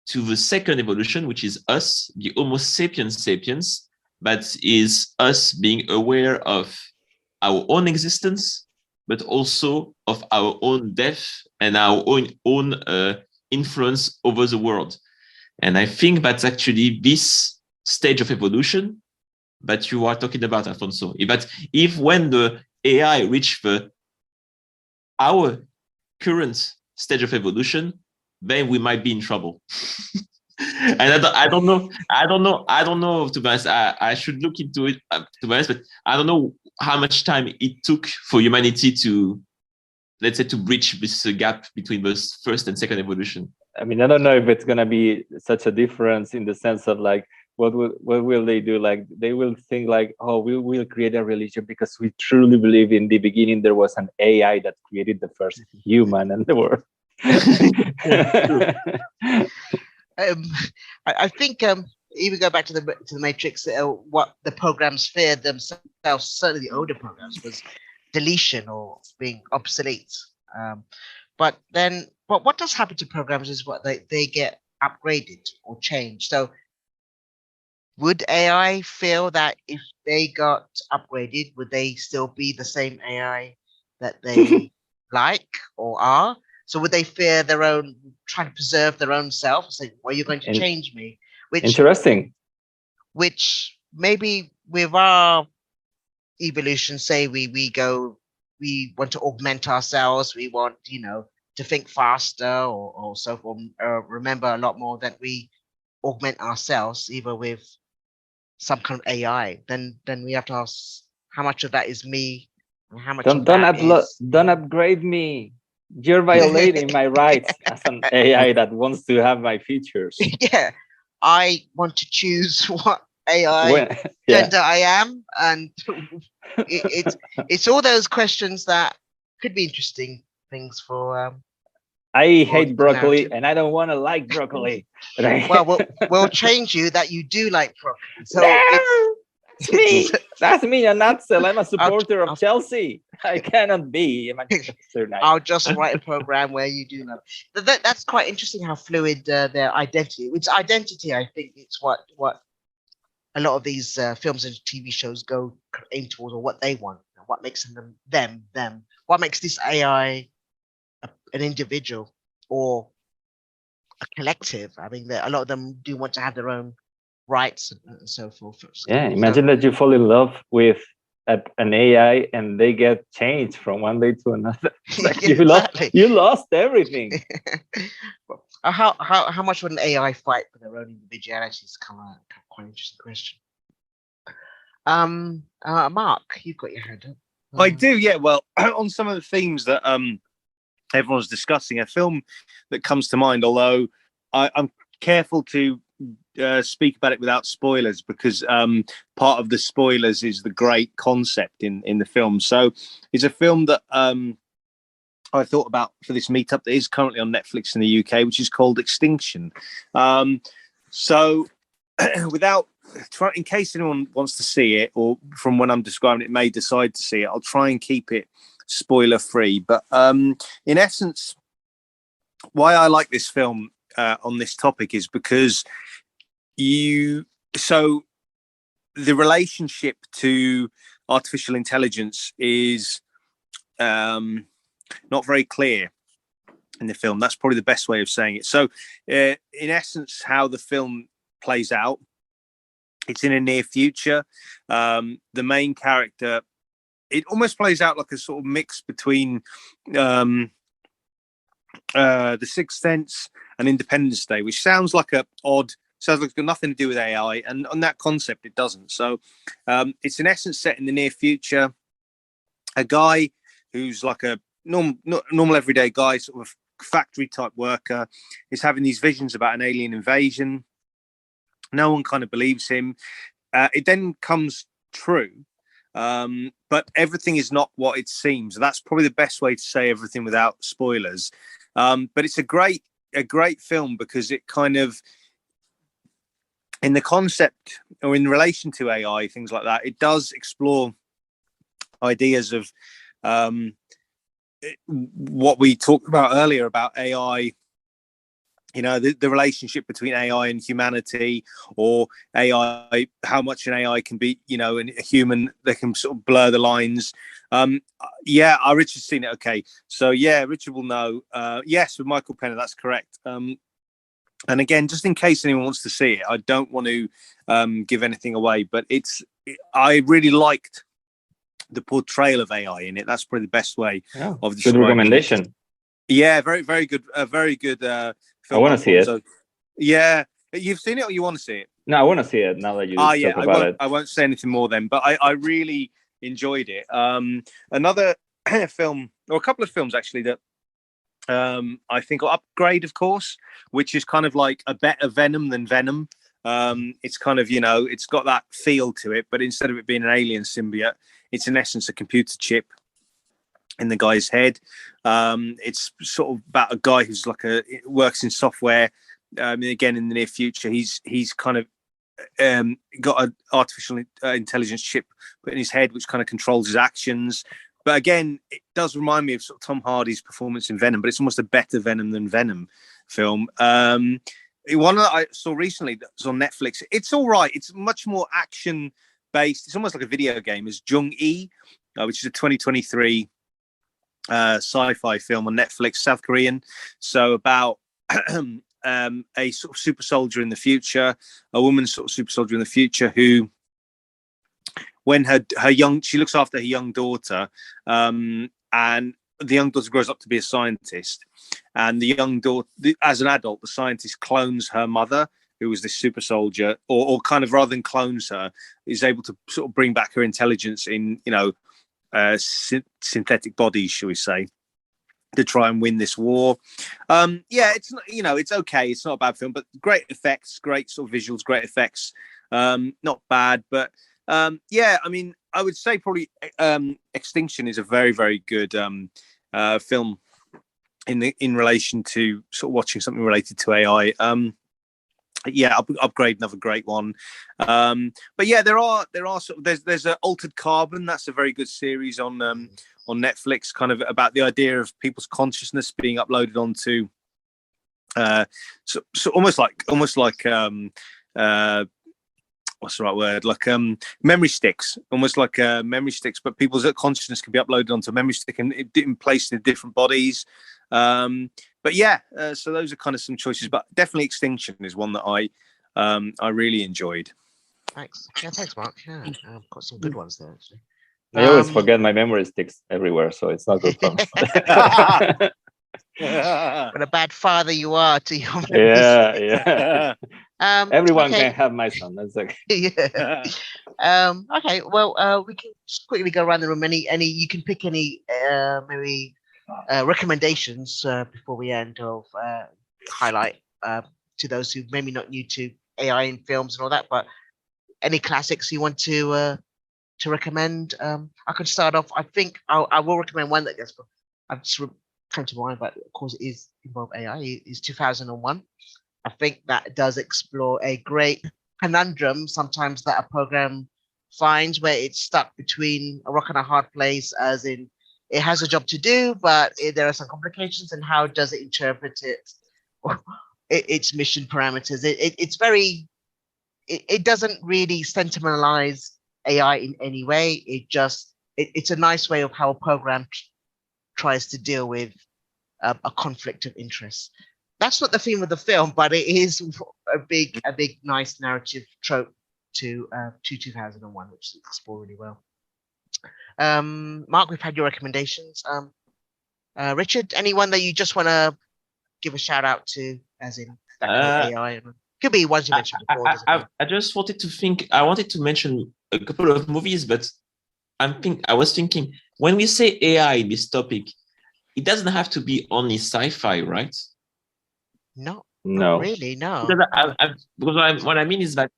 to the second evolution, which is us, the Homo sapiens sapiens, that is us being aware of our own existence, but also of our own death and our own influence over the world. And I think that's actually this stage of evolution that you are talking about, Alfonso. But if when the AI reach our current stage of evolution, then we might be in trouble. And I don't know. To be honest, I should look into it. To be honest, but I don't know how much time it took for humanity to, let's say, to bridge this gap between the first and second evolution. I mean, I don't know if it's gonna be such a difference in the sense of like, what will they do? Like, they will think like, oh, we will create a religion because we truly believe in the beginning there was an AI that created the first human in the world. um, I think even go back to the Matrix, what the programs feared themselves, certainly the older programs, was deletion or being obsolete. Um, but what does happen to programs is what they get upgraded or changed. So would AI feel that if they got upgraded, would they still be the same AI that they like or are? So would they fear their own, trying to preserve their own self? Say, well, you're going to In- change me, which Interesting. maybe with our evolution, say we want to augment ourselves, we want, to think faster or so forth, remember a lot more, that we augment ourselves either with some kind of AI, then we have to ask how much of that is me and how much of that is Don't upgrade me. You're violating my rights as an AI that wants to have my features. yeah. I want to choose what AI When, yeah. gender I am, and it's all those questions that could be interesting things for I for hate the broccoli narrative. and I don't want to like broccoli. But Well, we'll change you that you do like broccoli. So no, that's me. it's That's me, a nutcell. I'm a supporter of I'll, Chelsea. I cannot be a Manchester United. I'll just write a program where you do love. That's quite interesting how fluid their identity. It's identity. I think it's what a lot of these films and TV shows go aim towards, or what they want, what makes them. What makes this AI an individual or a collective. I mean, a lot of them do want to have their own rights and so forth. Yeah, imagine that you fall in love with an AI and they get changed from one day to another. It's like exactly. you lost everything. How much would an AI fight for their own individuality? Is kind of quite an interesting question. Mark, you've got your hand up. I do, yeah. Well, on some of the themes that everyone's discussing, a film that comes to mind, although I'm careful to speak about it without spoilers, because part of the spoilers is the great concept in the film. So it's a film that I thought about for this meetup that is currently on Netflix in the UK, which is called Extinction. So without in case anyone wants to see it, or from when I'm describing it may decide to see it, I'll try and keep it spoiler free. But in essence, why I like this film on this topic is because the relationship to artificial intelligence is not very clear in the film. That's probably the best way of saying it. So in essence, how the film plays out, it's in a near future. The main character, it almost plays out like a sort of mix between The Sixth Sense and Independence Day, which sounds like sounds like it's got nothing to do with AI, and on that concept it doesn't. So it's in essence set in the near future. A guy who's like a normal everyday guy, sort of factory type worker, is having these visions about an alien invasion. No one kind of believes him. It then comes true, but everything is not what it seems. That's probably the best way to say everything without spoilers. But it's a great film because it kind of, in the concept or in relation to AI, things like that, it does explore ideas of what we talked about earlier about AI. You know, the relationship between AI and humanity, or AI, how much an AI can be, and a human, they can sort of blur the lines. Richard's seen it. Okay. So yeah, Richard will know. Yes, with Michael Penner, that's correct. And again, just in case anyone wants to see it, I don't want to give anything away, but I really liked the portrayal of AI in it. That's probably the best way of describing good recommendation. it. Yeah, very, very good. Very good. I want to see it. So, yeah, you've seen it, or you want to see it? No, I want to see it now that you talk about it. I won't say anything more then, but I really enjoyed it. Another film, or a couple of films actually, that I think are Upgrade, of course, which is kind of like a better Venom than Venom. It's kind of, it's got that feel to it, but instead of it being an alien symbiote, it's in essence a computer chip in the guy's head. It's sort of about a guy who's works in software, again in the near future, he's kind of got an artificial intelligence chip put in his head, which kind of controls his actions. But again, it does remind me of sort of Tom Hardy's performance in Venom, but it's almost a better Venom than Venom film. One that I saw recently that's on Netflix, it's all right. It's much more action based. It's almost like a video game. It's Jung-E, which is a 2023 sci-fi film on Netflix, South Korean. So about a sort of super soldier in the future, a woman sort of super soldier in the future who, when she looks after her young daughter, and the young daughter grows up to be a scientist, and the young daughter, as an adult, the scientist clones her mother, who was this super soldier, or kind of rather than clones her, is able to sort of bring back her intelligence in, synthetic bodies, shall we say, to try and win this war. It's not, it's okay. It's not a bad film, but great effects, great sort of visuals, great effects. Not bad, but I mean, I would say probably Extinction is a very, very good film in relation to sort of watching something related to AI. Upgrade, another great one. But yeah, there are sort of there's a Altered Carbon. That's a very good series on Netflix, kind of about the idea of people's consciousness being uploaded onto so almost like what's the right word? Like memory sticks, almost like memory sticks, but people's consciousness can be uploaded onto a memory stick and placed in different bodies. But yeah, so those are kind of some choices, but definitely Extinction is one that I really enjoyed. Thanks. Yeah, thanks, Mark. Yeah, I've got some good ones there, actually. I always forget my memory sticks everywhere, so it's not good for me. What a bad father you are to your Yeah. Everyone okay. can have my son. That's okay. Yeah. Okay. Well, we can just quickly go around the room. Any you can pick any maybe recommendations before we end of highlight to those who maybe not new to AI in films and all that, but any classics you want to recommend. I could start off. I think I will recommend one that I've just come to mind, but of course it is involve AI. Is 2001. I think that does explore a great conundrum sometimes that a program finds, where it's stuck between a rock and a hard place, as in it has a job to do, but there are some complications, and how does it interpret its mission parameters? It's very, it doesn't really sentimentalize AI in any way. It's a nice way of how a program tries to deal with a conflict of interest. That's not the theme of the film, but it is a big nice narrative trope to 2001, which is explored really well. Mark, we've had your recommendations. Richard, anyone that you just want to give a shout out to, as in AI? Could be ones you mentioned before. I just wanted to think. I wanted to mention a couple of movies, but I was thinking, when we say AI in this topic, it doesn't have to be only sci-fi, right? No, No, really, no. Because what I mean is that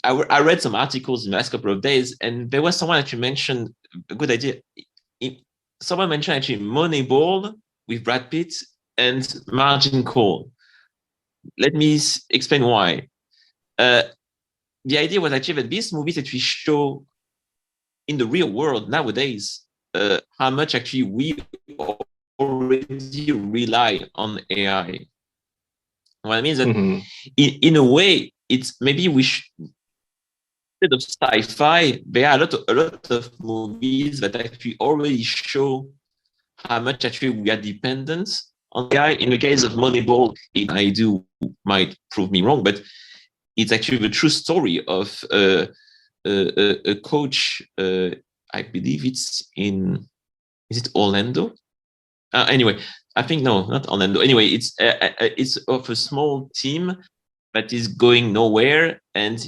I read some articles in the last couple of days, and there was someone actually mentioned a good idea. Someone mentioned actually Moneyball with Brad Pitt and Margin Call. Let me explain why. The idea was actually that these movies actually show in the real world nowadays how much actually we already rely on AI. What I mean is that in a way, it's maybe we should, instead of sci-fi, there are a lot of movies that actually already show how much actually we are dependent on AI. In the case of Moneyball, might prove me wrong, but it's actually the true story of a coach. I believe is it Orlando? Anyway, I think no, not Orlando. Anyway, it's of a small team that is going nowhere, and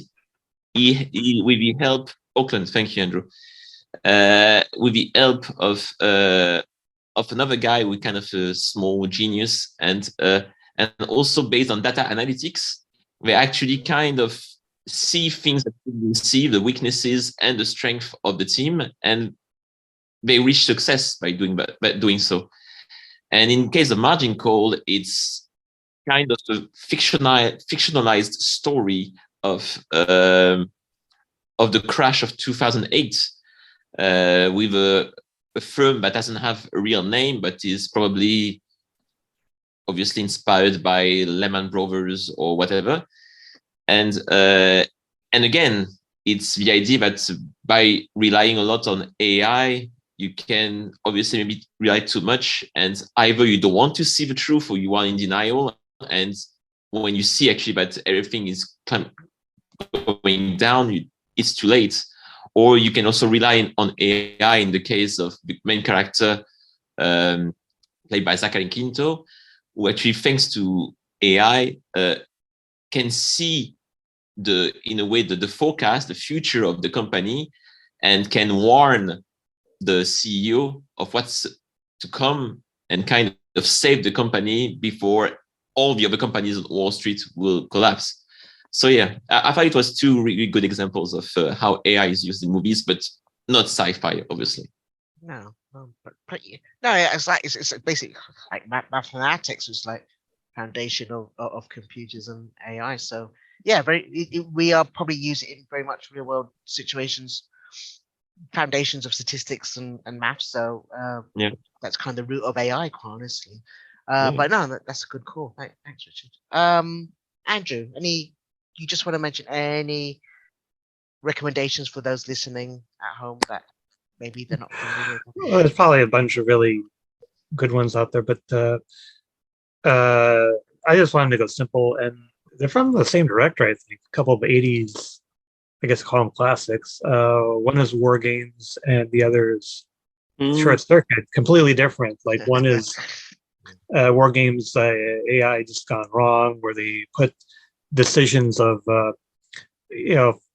he with the help Auckland. Thank you, Andrew. With the help of another guy with kind of a small genius, and also based on data analytics, they actually kind of see things that we see, the weaknesses and the strength of the team, and they reach success by doing so. And in case of Margin Call, it's kind of a fictionalized story of the crash of 2008, with a firm that doesn't have a real name, but is probably obviously inspired by Lehman Brothers or whatever. And again, it's the idea that by relying a lot on AI, you can obviously maybe rely too much, and either you don't want to see the truth or you are in denial. And when you see actually that everything is going down, it's too late. Or you can also rely on AI in the case of the main character, played by Zachary Quinto, who actually, thanks to AI, can see in a way the forecast, the future of the company, and can warn the CEO of what's to come and kind of save the company before all the other companies on Wall Street will collapse. So yeah, I thought it was two really good examples of how AI is used in movies, but not sci-fi, obviously. No, but no, it's basically like mathematics is like foundation of computers and AI. So yeah, we are probably using it in very much real world situations, foundations of statistics and maths. So yeah, that's kind of the root of AI, quite honestly. Yeah. But no, that's a good call. Thanks, Richard. Andrew, you just want to mention any recommendations for those listening at home that maybe they're not familiar with? Well, there's probably a bunch of really good ones out there, but I just wanted to go simple, and they're from the same director, I think. A couple of 80s, I guess, call them classics. One is War Games, and the other is Short Circuit. Completely different. Like one is War Games, AI just gone wrong, where they put decisions of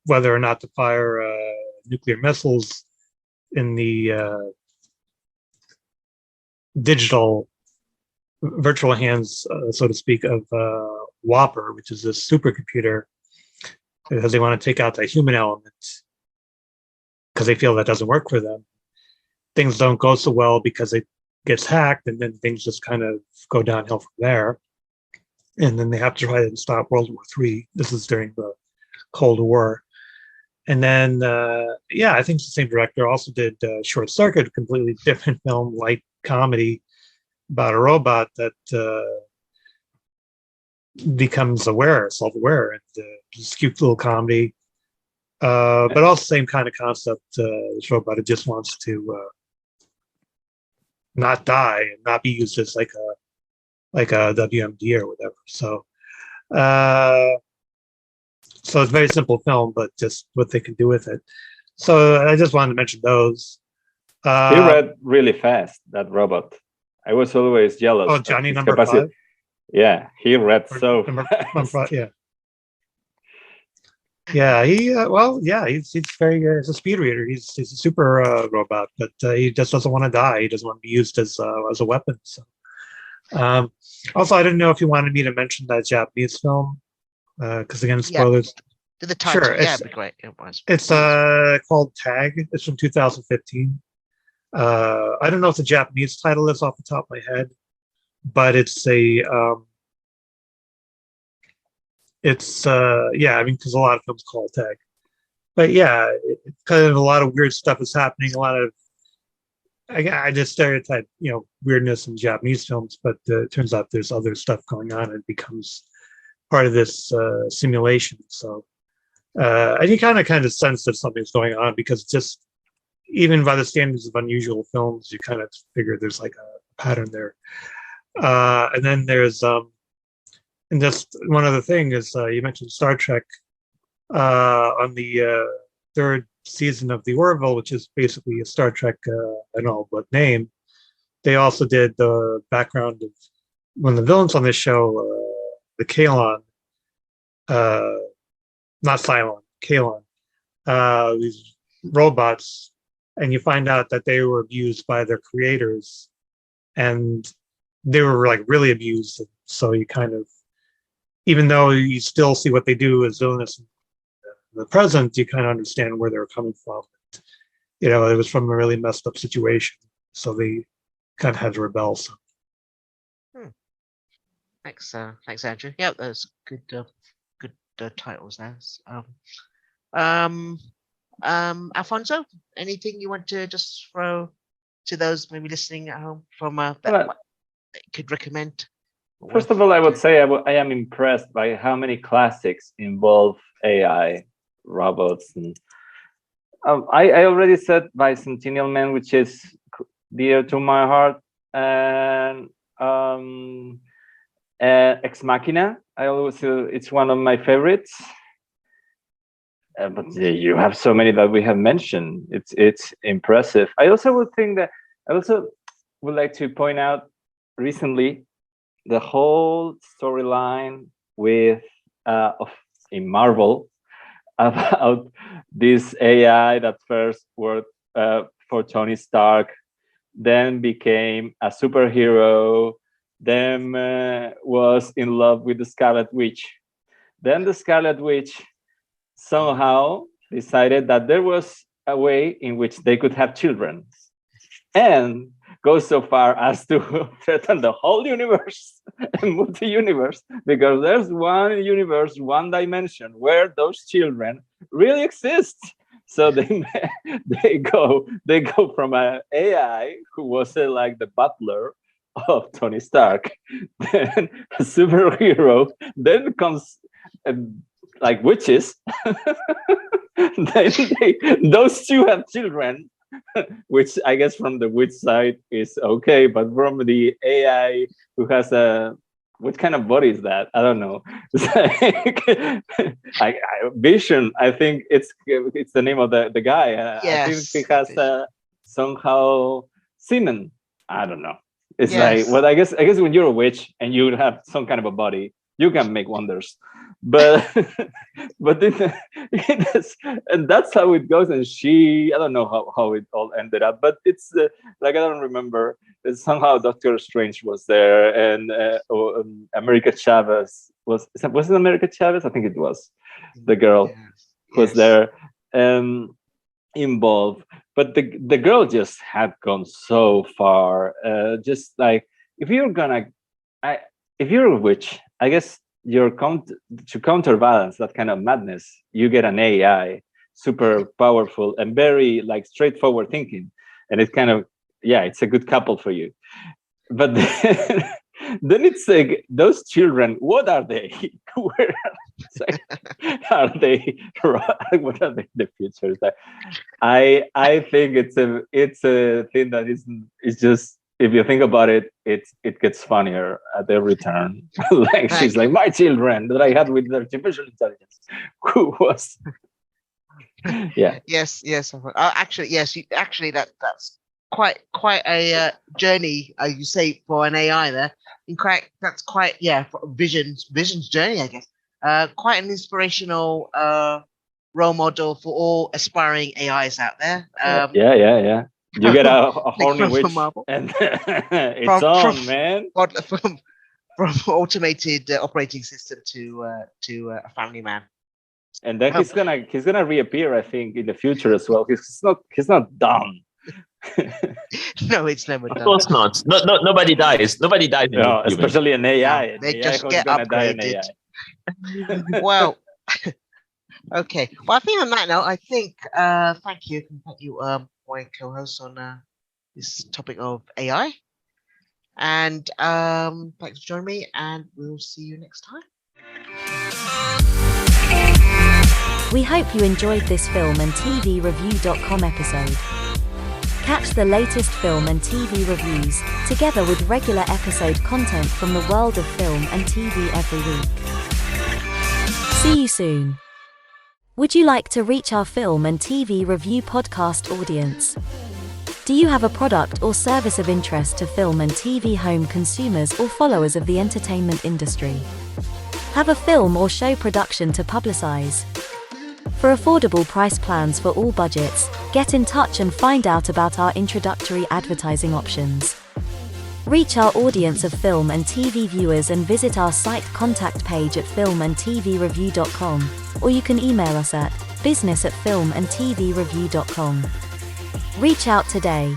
whether or not to fire nuclear missiles in the digital virtual hands, so to speak, of Whopper, which is this supercomputer, because they want to take out the human element because they feel that doesn't work for them. Things don't go so well because it gets hacked, and then things just kind of go downhill from there. And then they have to try and stop World War III. This is during the Cold War. And then, I think the same director also did Short Circuit, a completely different film, light comedy about a robot that becomes self-aware, and just cute little comedy. But also same kind of concept. This robot, it just wants to not die and not be used as like a WMD or whatever. So it's a very simple film, but just what they can do with it. So I just wanted to mention those. He read really fast, that robot. I was always jealous. Oh, Johnny number 5? Yeah, he read so fast. Yeah. Yeah, he's very he's a speed reader. He's a super robot, but he just doesn't want to die. He doesn't want to be used as a weapon. So, also, I didn't know if you wanted me to mention that Japanese film, because again, spoilers. Yeah, the title, sure, it'd be great. It was. It's called Tag. It's from 2015. I don't know if the Japanese title is off the top of my head, but it's a because a lot of films call it Tag. But yeah, it's kind of a lot of weird stuff is happening. A lot of I just stereotype weirdness in Japanese films, but it turns out there's other stuff going on. It becomes part of this simulation. So and you kind of sense that something's going on, because just even by the standards of unusual films, you kind of figure there's like a pattern there. And then there's and just one other thing is you mentioned Star Trek on the third season of the Orville, which is basically a Star Trek, I don't know what name. They also did the background of one of the villains on this show, the Kalon, not Cylon, Kalon, these robots, and you find out that they were abused by their creators, and they were like really abused. So you kind of, even though you still see what they do as villainous in the present, you kind of understand where they're coming from. It was from a really messed up situation, so they kind of had to rebel. So. Thanks, Andrew. Yeah, that's good. Good titles there. Um, Alfonso, anything you want to just throw to those maybe listening at home from that Well, could recommend? first of all, I would say I am impressed by how many classics involve AI, robots, and I already said Bicentennial Man, which is dear to my heart, and Ex Machina. I always it's one of my favorites. But you have so many that we have mentioned. It's impressive. I also would like to point out recently the whole storyline with in Marvel about this AI that first worked for Tony Stark, then became a superhero, then was in love with the Scarlet Witch. Then the Scarlet Witch somehow decided that there was a way in which they could have children, and go so far as to threaten the whole universe and multi-universe, because there's one universe, one dimension where those children really exist. So they go from an AI who was like the butler of Tony Stark, then a superhero, then comes like witches. Those two have children, which I guess from the witch side is okay, but from the AI who has what kind of body is that? I don't know. Vision. I think it's the name of the guy. Yes, I think he has somehow semen. I don't know. It's Yes. like, well, I guess when you're a witch and you have some kind of a body, you can make wonders. But and that's how it goes. And I don't know how it all ended up, but it's like I don't remember. It's somehow Doctor Strange was there, and America Chavez was it America Chavez? I think it was the girl was there involved. But the girl just had gone so far. Just like if you're a witch, I guess to counterbalance that kind of madness, you get an AI, super powerful and very like straightforward thinking, and it's kind of it's a good couple for you. But then it's like those children, what are they? Where are they? What are they in the future? I think it's a thing that is just, if you think about it, it gets funnier at every turn. Like she's like, my children that I had with artificial intelligence. Who was? Yeah. Yes. Actually, yes. That's quite a journey. You say for an AI there. That's quite for Vision's journey, I guess. Quite an inspirational role model for all aspiring AIs out there. Yeah. You get a horny witch, and it's man. From automated operating system to a family man. And then he's gonna reappear, I think, in the future as well. He's not dumb. No, it's never done. Of course not. No, nobody dies. Nobody dies. No, especially an AI. No, they just get upgraded. Well, okay. Well, I think on that note, I think thank you, my co-host on this topic of AI, and thanks for joining me, and we'll see you next time. We hope you enjoyed this film and TVreview.com episode. Catch the latest film and TV reviews, together with regular episode content from the world of film and TV every week. See you soon. Would you like to reach our film and TV review podcast audience? Do you have a product or service of interest to film and TV home consumers or followers of the entertainment industry? Have a film or show production to publicize? For affordable price plans for all budgets, get in touch and find out about our introductory advertising options. Reach our audience of film and TV viewers and visit our site contact page at filmandtvreview.com, or you can email us at business@filmandtvreview.com. Reach out today.